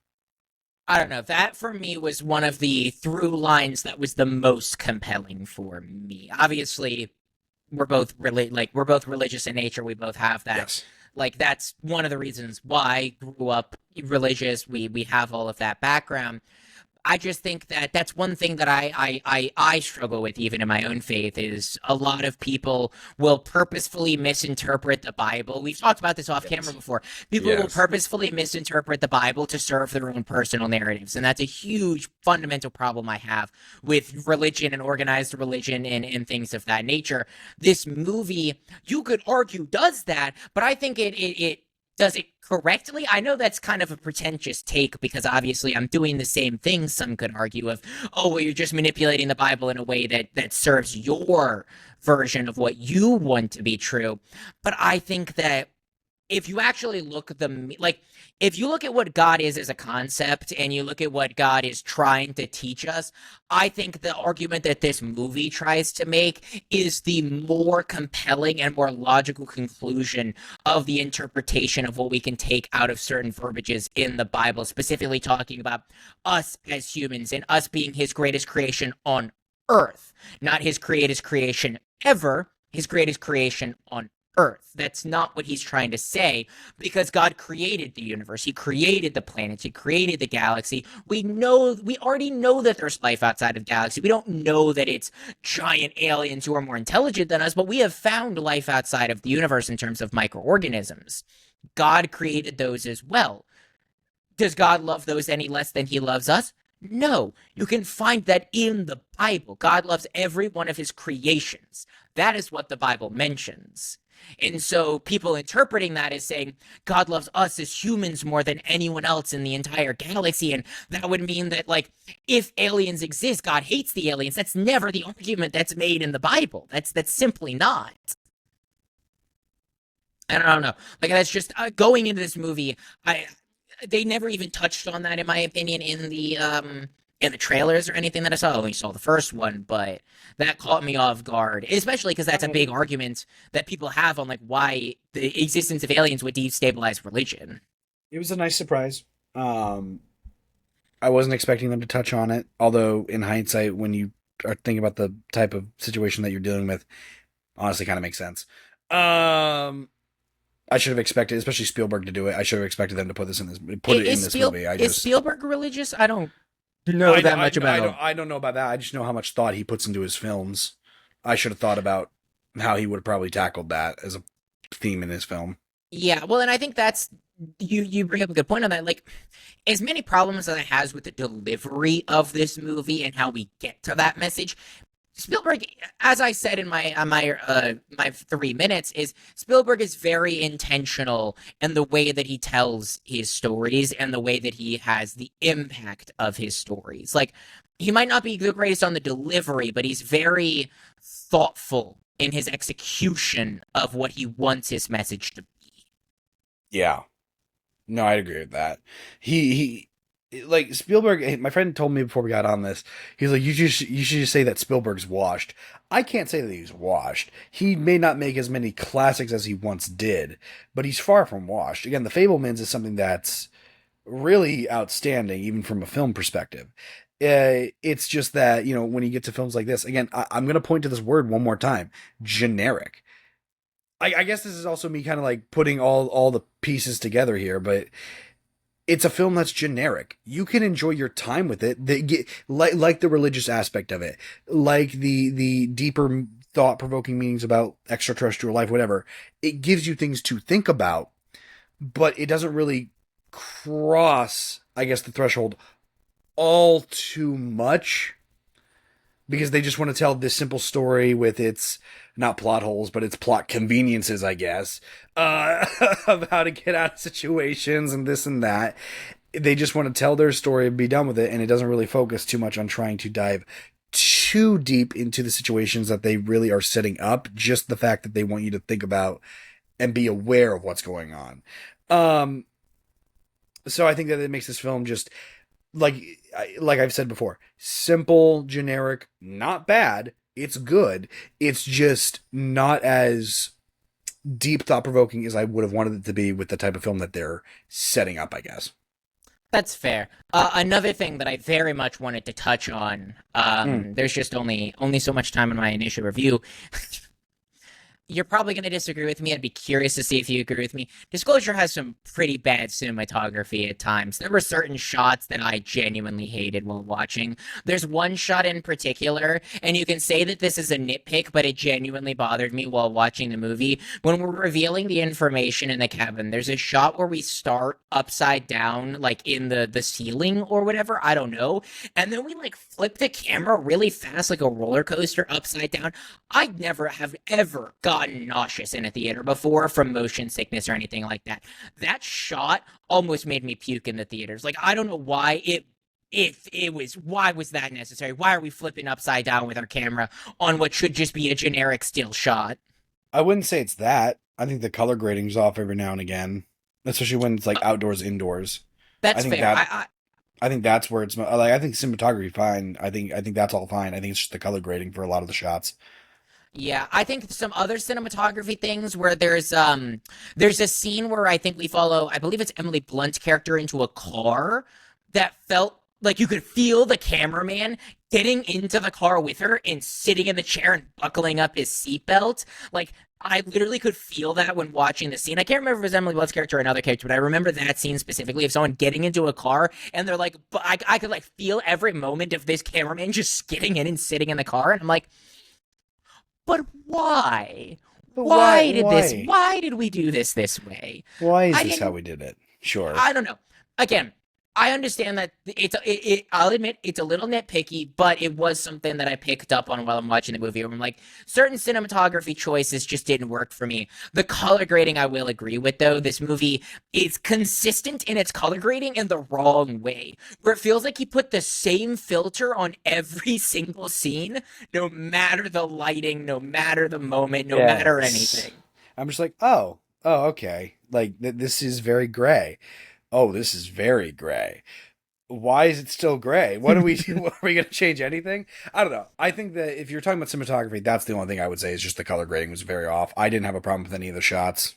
I don't know. That for me was one of the through lines that was the most compelling for me. Obviously, we're both religious in nature. We both have that. Yes. Like, that's one of the reasons why I grew up religious. We have all of that background. I just think that that's one thing that I struggle with even in my own faith is a lot of people will purposefully misinterpret the Bible. We've talked about this off camera before. People will purposefully misinterpret the Bible to serve their own personal narratives. And that's a huge fundamental problem I have with religion and organized religion and things of that nature. This movie, you could argue, does that, but I think it does it correctly. I know that's kind of a pretentious take because obviously I'm doing the same thing, some could argue, of, oh, well, you're just manipulating the Bible in a way that serves your version of what you want to be true. But I think that if you actually look at if you look at what God is as a concept and you look at what God is trying to teach us, I think the argument that this movie tries to make is the more compelling and more logical conclusion of the interpretation of what we can take out of certain verbiages in the Bible, specifically talking about us as humans and us being his greatest creation on earth, not his greatest creation ever, his greatest creation on Earth. That's not what he's trying to say, because God created the universe. He created the planets. He created the galaxy. We already know that there's life outside of the galaxy. We don't know that it's giant aliens who are more intelligent than us, but we have found life outside of the universe in terms of microorganisms. God created those as well. Does God love those any less than he loves us? No, you can find that in the Bible. God loves every one of his creations. That is what the Bible mentions. And so people interpreting that as saying God loves us as humans more than anyone else in the entire galaxy, and that would mean that, like, if aliens exist, God hates the aliens. That's never the argument that's made in the Bible. That's simply not. I don't know. Like, that's just going into this movie. They never even touched on that, in my opinion, in the trailers or anything that I saw. I only saw the first one, but that caught me off guard, especially because that's a big argument that people have on, like, why the existence of aliens would destabilize religion. It was a nice surprise. I wasn't expecting them to touch on it, although in hindsight, when you are thinking about the type of situation that you're dealing with, honestly kind of makes sense. I should have expected, especially Spielberg, to do it. I should have expected them to put it in this movie. Is Spielberg religious? I don't know that much about him. I don't know about that. I just know how much thought he puts into his films. I should have thought about how he would have probably tackled that as a theme in his film. Yeah, well, and I think that's you bring up a good point on that. Like, as many problems as it has with the delivery of this movie and how we get to that message, Spielberg, as I said in my 3 minutes, is Spielberg is very intentional in the way that he tells his stories and the way that he has the impact of his stories. Like, he might not be the greatest on the delivery, but he's very thoughtful in his execution of what he wants his message to be. Yeah. No, I'd agree with that. He like Spielberg, my friend told me before we got on this, he's like, you should just say that Spielberg's washed. I can't say that he's washed. He may not make as many classics as he once did, but he's far from washed. Again, The Fabelmans is something that's really outstanding, even from a film perspective. It's just that, when you get to films like this, again, I'm going to point to this word one more time: generic. I guess this is also me kind of like putting all the pieces together here, but it's a film that's generic. You can enjoy your time with it. Like the religious aspect of it, like the deeper thought-provoking meanings about extraterrestrial life, whatever. It gives you things to think about, but it doesn't really cross, I guess, the threshold all too much, because they just want to tell this simple story with its, not plot holes, but its plot conveniences, I guess, of how to get out of situations and this and that. They just want to tell their story and be done with it, and it doesn't really focus too much on trying to dive too deep into the situations that they really are setting up, just the fact that they want you to think about and be aware of what's going on. So I think that it makes this film just, like I've said before, simple, generic, not bad. It's good. It's just not as deep, thought-provoking as I would have wanted it to be with the type of film that they're setting up, I guess. That's fair. Another thing that I very much wanted to touch on, there's just only so much time in my initial review. You're probably going to disagree with me. I'd be curious to see if you agree with me. Disclosure has some pretty bad cinematography at times. There were certain shots that I genuinely hated while watching. There's one shot in particular, and you can say that this is a nitpick, but it genuinely bothered me while watching the movie. When we're revealing the information in the cabin, there's a shot where we start upside down, like in the ceiling or whatever. I don't know. And then we like flip the camera really fast, like a roller coaster upside down. I never have ever gotten nauseous in a theater before from motion sickness or anything like that. That shot almost made me puke in the theaters. Like I don't know why it if it was why was that necessary? Why are we flipping upside down with our camera on what should just be a generic still shot? I wouldn't say it's that. I think the color grading's off every now and again, especially when it's like outdoors, indoors. I That's think fair. that I think that's where it's like I think cinematography fine. I think that's all fine. I think it's just the color grading for a lot of the shots. Yeah, I think some other cinematography things where there's a scene where I think we follow, I believe it's Emily Blunt's character into a car that felt like you could feel the cameraman getting into the car with her and sitting in the chair and buckling up his seatbelt. Like I literally could feel that when watching the scene. I can't remember if it was Emily Blunt's character or another character, but I remember that scene specifically of someone getting into a car and they're like, but I could like feel every moment of this cameraman just getting in and sitting in the car, and I'm like, but why? But Why did this? why? Why did we do this way? Why is I this how didn't. we did it? Sure. I don't know. Again, I understand that I'll admit it's a little nitpicky, but it was something that I picked up on while I'm watching the movie. Where I'm like, certain cinematography choices just didn't work for me. The color grading, I will agree with though. This movie is consistent in its color grading in the wrong way, where it feels like he put the same filter on every single scene, no matter the lighting, no matter the moment, no matter Yes. anything. I'm just like, oh, okay. Like this is very gray. Oh, this is very gray. Why is it still gray? What are we are we going to change anything? I don't know. I think that if you're talking about cinematography, that's the only thing I would say is just the color grading was very off. I didn't have a problem with any of the shots.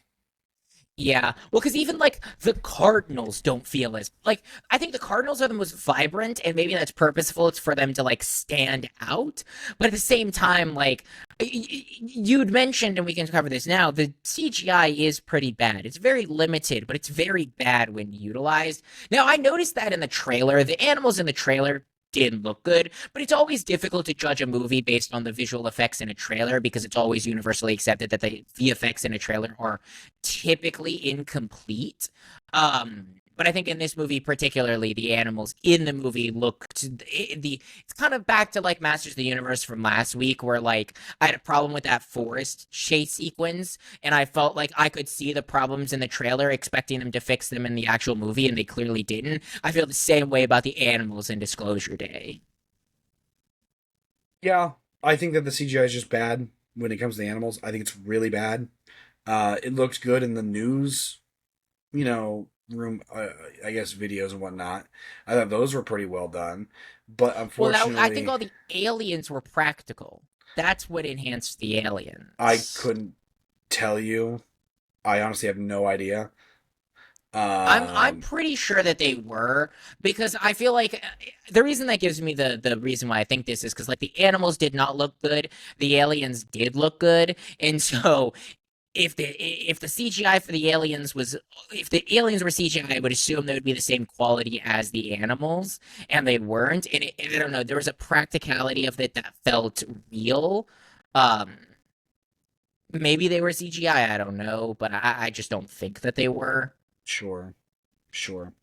Yeah. Well, because even like the Cardinals don't feel as like I think the Cardinals are the most vibrant, and maybe that's purposeful. It's for them to like stand out. But at the same time, like you'd mentioned, and we can cover this now, the CGI is pretty bad. It's very limited, but it's very bad when utilized. Now, I noticed that in the trailer, the animals in the trailer didn't look good, but it's always difficult to judge a movie based on the visual effects in a trailer because it's always universally accepted that the VFX in a trailer are typically incomplete. But I think in this movie, particularly, the animals in the movie looked it's kind of back to like Masters of the Universe from last week, where like I had a problem with that forest chase sequence, and I felt like I could see the problems in the trailer, expecting them to fix them in the actual movie, and they clearly didn't. I feel the same way about the animals in Disclosure Day. Yeah, I think that the CGI is just bad when it comes to the animals. I think it's really bad. It looked good in the news, room, I guess videos and whatnot. I thought those were pretty well done, but Well, I think unfortunately, all the aliens were practical. That's what enhanced the I aliens. couldn't tell you. I honestly have no idea. I'm Um, pretty sure that they were, because I feel like the reason that gives me the reason why I think this is because like the animals did not look good, the aliens did look good, and so if the CGI for the aliens was if the aliens were CGI, I would assume they would be the same quality as the animals, and they weren't. And I don't know, there was a practicality of it that felt real. Um, Maybe they were CGI, I don't know, but I just don't think that they were. sure, sure.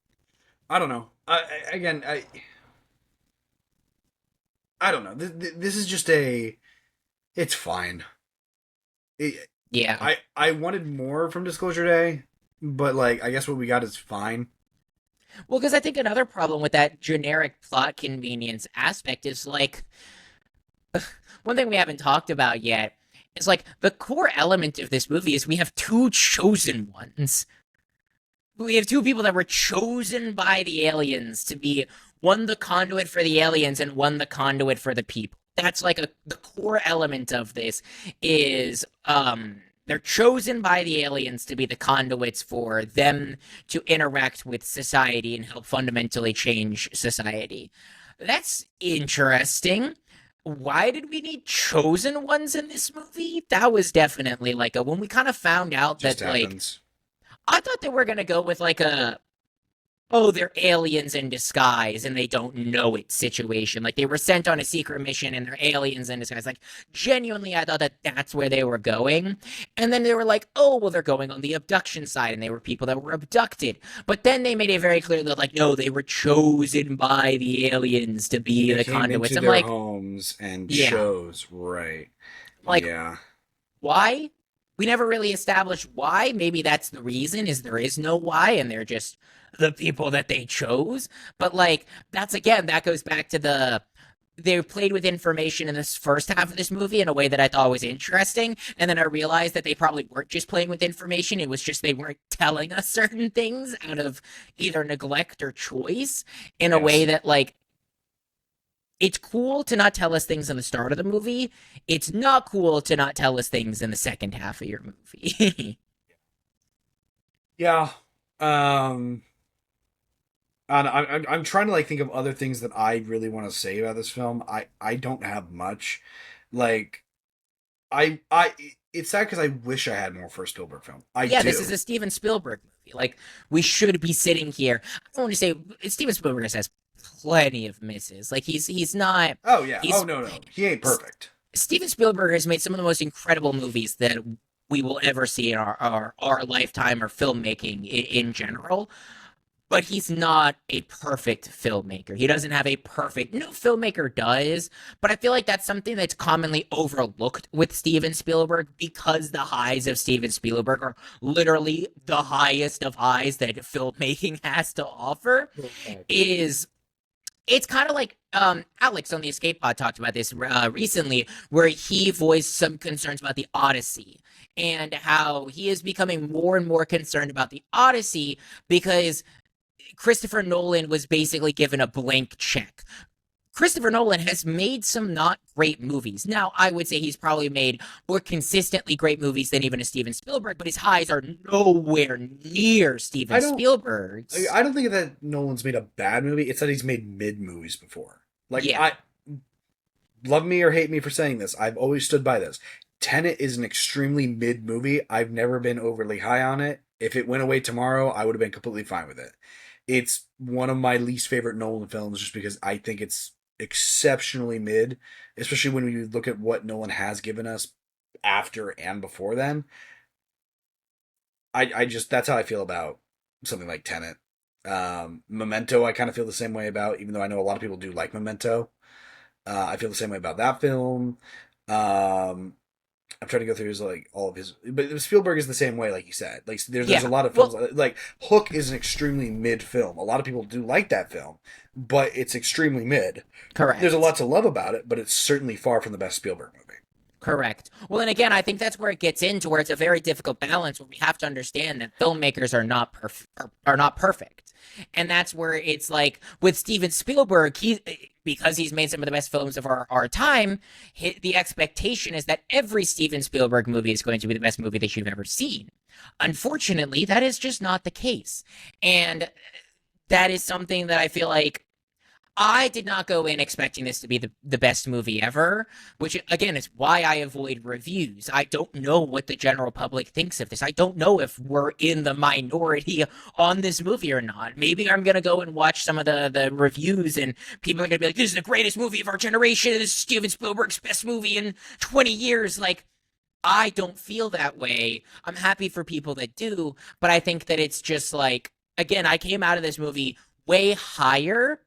I don't know. Again, I don't know. This is just a. It's fine. It, Yeah. I wanted more from Disclosure Day, but like I guess what we got is fine. Well, because I think another problem with that generic plot convenience aspect is like one thing we haven't talked about yet is like the core element of this movie is we have two chosen ones. We have two people that were chosen by the aliens to be one the conduit for the aliens and one the conduit for the people. That's like the core element of this is they're chosen by the aliens to be the conduits for them to interact with society and help fundamentally change society. That's interesting. why did we need chosen ones in this movie? That was definitely like when we kind of found out Just that like happens. I thought they were gonna go with like a oh, they're aliens in disguise and they don't know it situation. Like they were sent on a secret mission and they're aliens in disguise. Like genuinely, I thought that that's where they were going. And then they were like, oh, well, they're going on the abduction side and they were people that were abducted. But then they made it very clear that, like, no, they were chosen by the aliens to be They the came conduits. into I'm their like, homes and yeah, chose, right. like, Yeah. why? We never really established why. Maybe that's the reason is there is no why and they're just the people that they chose. But like that's again that goes back to they played with information in this first half of this movie in a way that I thought was interesting. And then I realized that they probably weren't just playing with information. It was just they weren't telling us certain things out of either neglect or choice in a way Yes. that like it's cool to not tell us things in the start of the movie. It's not cool to not tell us things in the second half of your movie. Yeah. Um. And I'm trying to like think of other things that I really want to say about this film. I don't have much. Like I it's sad because I wish I had more for a Spielberg film. I Yeah, this is do. a Steven Spielberg movie. Like we should be sitting here. I don't want to say Steven Spielberg has plenty of misses. Like he's not Oh yeah. Oh he's no no. He ain't perfect. Steven Spielberg has made some of the most incredible movies that we will ever see in our lifetime or filmmaking in general. But he's not a perfect filmmaker. He doesn't have a perfect. No filmmaker does, but I feel like that's something that's commonly overlooked with Steven Spielberg because the highs of Steven Spielberg are literally the highest of highs that filmmaking has to offer. Is it's kind of like Alex on the Escape Pod talked about this recently, where he voiced some concerns about the Odyssey and how he is becoming more and more concerned about the Odyssey because Christopher Nolan was basically given a blank check. Christopher Nolan has made some not great movies. Now, I would say he's probably made more consistently great movies than even a Steven Spielberg, but his highs are nowhere near Steven I don't. Spielberg's. I don't think that Nolan's made a bad movie. It's that he's made mid movies before. Like Yeah, I love me or hate me for saying this. I've always stood by this. Tenet is an extremely mid movie. I've never been overly high on it. If it went away tomorrow, I would have been completely fine with it. It's one of my least favorite Nolan films just because I think it's exceptionally mid, especially when you look at what Nolan has given us after and before then. I just that's how I feel about something like Tenet. Memento, I kind of feel the same way about, even though I know a lot of people do like Memento. I feel the same way about that film. Um, I'm trying to go through his like all of his, but Spielberg is the same way, like you said. Like there's a yeah. lot of films Well, like Hook is an extremely mid film. A lot of people do like that film, but it's extremely mid. There's a correct. lot to love about it, but it's certainly far from the best Spielberg movie. Correct. Well, and again, I think that's where it gets into where it's a very difficult balance where we have to understand that filmmakers are not perfect. And that's where it's like with Steven Spielberg, he because he's made some of the best films of our time, the expectation is that every Steven Spielberg movie is going to be the best movie that you've ever seen. Unfortunately, that is just not the case. And that is something that I feel like I did not go in expecting this to be the best movie ever, which again is why I avoid reviews. I don't know what the general public thinks of this. I don't know if we're in the minority on this movie or not. Maybe I'm gonna go and watch some of the reviews and people are gonna be like, this is the greatest movie of our generation. This is Steven Spielberg's best movie in 20 years. Like, I don't feel that way. I'm happy for people that do, but I think that it's just like, again, I came out of this movie way higher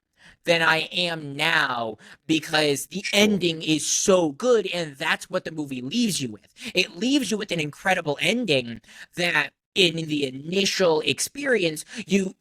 than I am now because the Sure. ending is so good and that's what the movie leaves you with. It leaves you with an incredible ending that in the initial experience you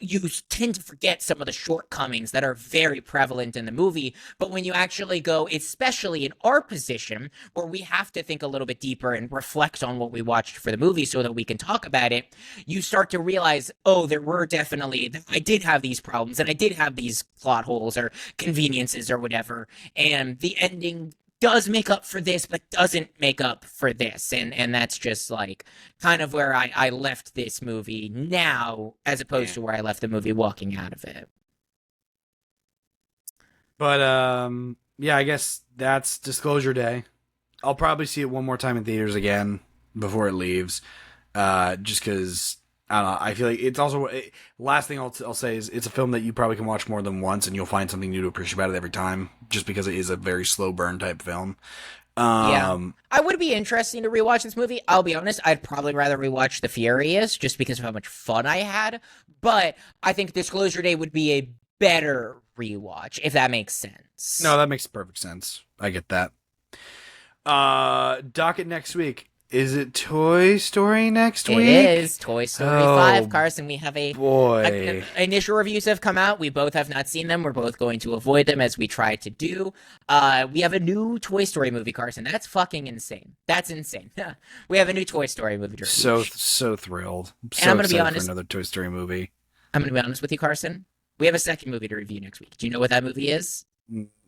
tend to forget some of the shortcomings that are very prevalent in the movie, but when you actually go, especially in our position where we have to think a little bit deeper and reflect on what we watched for the movie so that we can talk about it, you start to realize, oh, there were definitely, I did have these problems and I did have these plot holes or conveniences or whatever. And the ending does make up for this, but doesn't make up for this. And that's just like kind of where I left this movie now, as opposed Yeah. to where I left the movie walking out of it. But yeah, I guess that's Disclosure Day. I'll probably see it one more time in theaters again before it leaves. Just because I don't know. I feel like it's also last thing I'll say is it's a film that you probably can watch more than once, and you'll find something new to appreciate about it every time. Just because it is a very slow burn type film. Yeah. I would be interested to rewatch this movie. I'll be honest, I'd probably rather rewatch The Furious just because of how much fun I had. But I think Disclosure Day would be a better rewatch, if that makes sense. No, that makes perfect sense. I get that. Docket next week. Is it Toy Story next week? It is Toy Story 5, Carson. We have initial reviews have come out. We both have not seen them. We're both going to avoid them as we try to do. We have a new Toy Story movie, Carson. That's fucking insane. That's insane. We have a new Toy Story movie to review. So thrilled. And I'm going to be honest. For another Toy Story movie. I'm going to be honest with you, Carson. We have a second movie to review next week. Do you know what that movie is?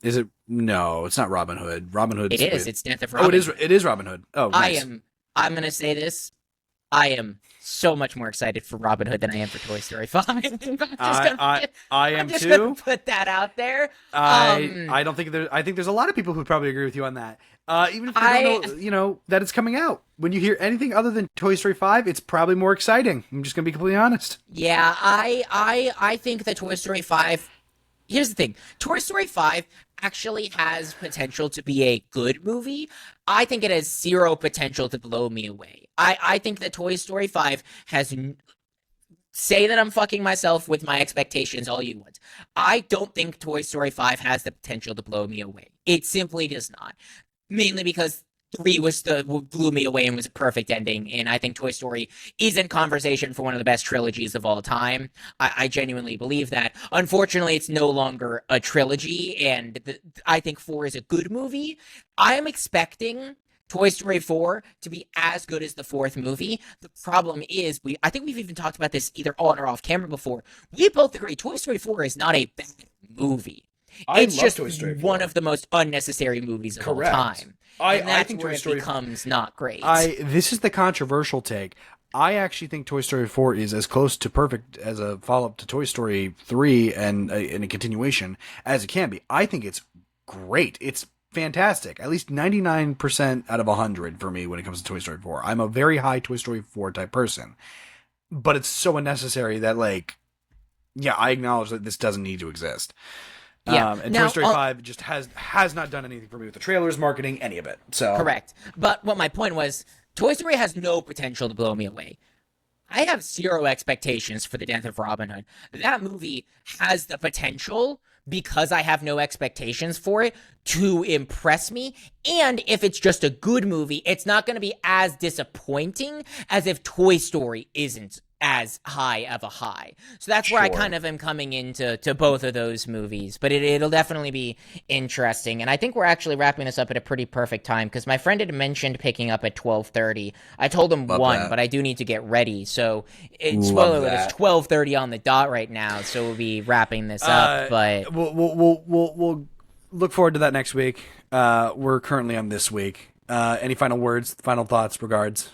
Is it? No, it's not Robin Hood. Robin Hood. It is. It's Death of Robin. Oh, it is Robin Hood. Oh, nice. I'm going to say this. I am so much more excited for Robin Hood than I am for Toy Story 5. I am I'm just too. Gonna put that out there. I don't think I think there's a lot of people who probably agree with you on that. Even if you don't know, that it's coming out. When you hear anything other than Toy Story 5, it's probably more exciting. I'm just going to be completely honest. Yeah, I think that Toy Story 5. Here's the thing. Toy Story 5 actually has potential to be a good movie. I think it has zero potential to blow me away. I think that Toy Story 5 has... Say that I'm fucking myself with my expectations all you want. I don't think Toy Story 5 has the potential to blow me away. It simply does not. Mainly because 3 blew me away and was a perfect ending, and I think Toy Story is in conversation for one of the best trilogies of all time. I genuinely believe that. Unfortunately, it's no longer a trilogy, and I think 4 is a good movie. I am expecting Toy Story 4 to be as good as the 4th movie. The problem is, I think we've even talked about this either on or off camera before. We both agree Toy Story 4 is not a bad movie. It's just one of the most unnecessary movies of all time. I think Toy Story becomes not great. This is the controversial take. I actually think Toy Story 4 is as close to perfect as a follow-up to Toy Story 3 and a continuation as it can be. I think it's great. It's fantastic. At least 99% out of 100 for me when it comes to Toy Story 4. I'm a very high Toy Story 4 type person. But it's so unnecessary that, I acknowledge that this doesn't need to exist. Yeah. And Toy Story 5 just has not done anything for me with the trailers, marketing, any of it. So correct. But what my point was, Toy Story has no potential to blow me away. I have zero expectations for the Death of Robin Hood. That movie has the potential, because I have no expectations for it, to impress me. And if it's just a good movie, it's not going to be as disappointing as if Toy Story isn't as high of a high. So that's where I kind of am coming into both of those movies. But it'll definitely be interesting. And I think we're actually wrapping this up at a pretty perfect time, because my friend had mentioned picking up at 12:30. I told him 1, but I do need to get ready. So spoiler alert, it's 12:30 on the dot right now. So we'll be wrapping this up. But we'll look forward to that next week. We're currently on this week. Any final words, final thoughts, regards?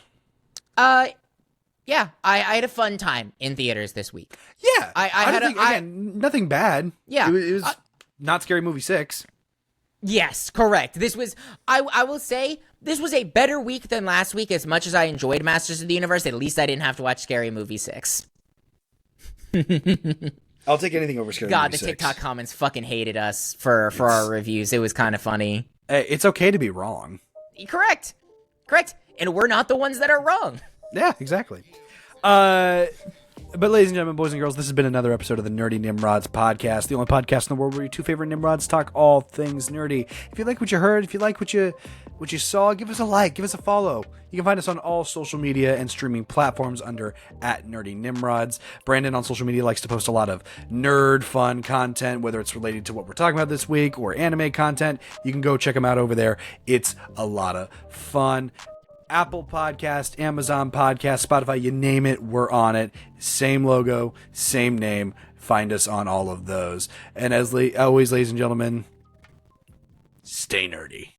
Yeah, I had a fun time in theaters this week. Yeah, again, nothing bad. Yeah, it was not Scary Movie 6. Yes, correct. This was, I will say, this was a better week than last week. As much as I enjoyed Masters of the Universe, at least I didn't have to watch Scary Movie 6. I'll take anything over Scary Movie 6. God, the TikTok comments fucking hated us for our reviews. It was kind of funny. It's okay to be wrong. Correct. And we're not the ones that are wrong. Yeah, exactly. But ladies and gentlemen, boys and girls, this has been another episode of the Nerdy Nimrods podcast, the only podcast in the world where your 2 favorite Nimrods talk all things nerdy. If you like what you heard, if you like what you saw, give us a like, give us a follow. You can find us on all social media and streaming platforms under @NerdyNimrods. Brandon on social media likes to post a lot of nerd fun content, whether it's related to what we're talking about this week or anime content. You can go check him out over there. It's a lot of fun. Apple Podcast, Amazon Podcast, Spotify, you name it, we're on it. Same logo, same name. Find us on all of those. And as always, ladies and gentlemen, stay nerdy.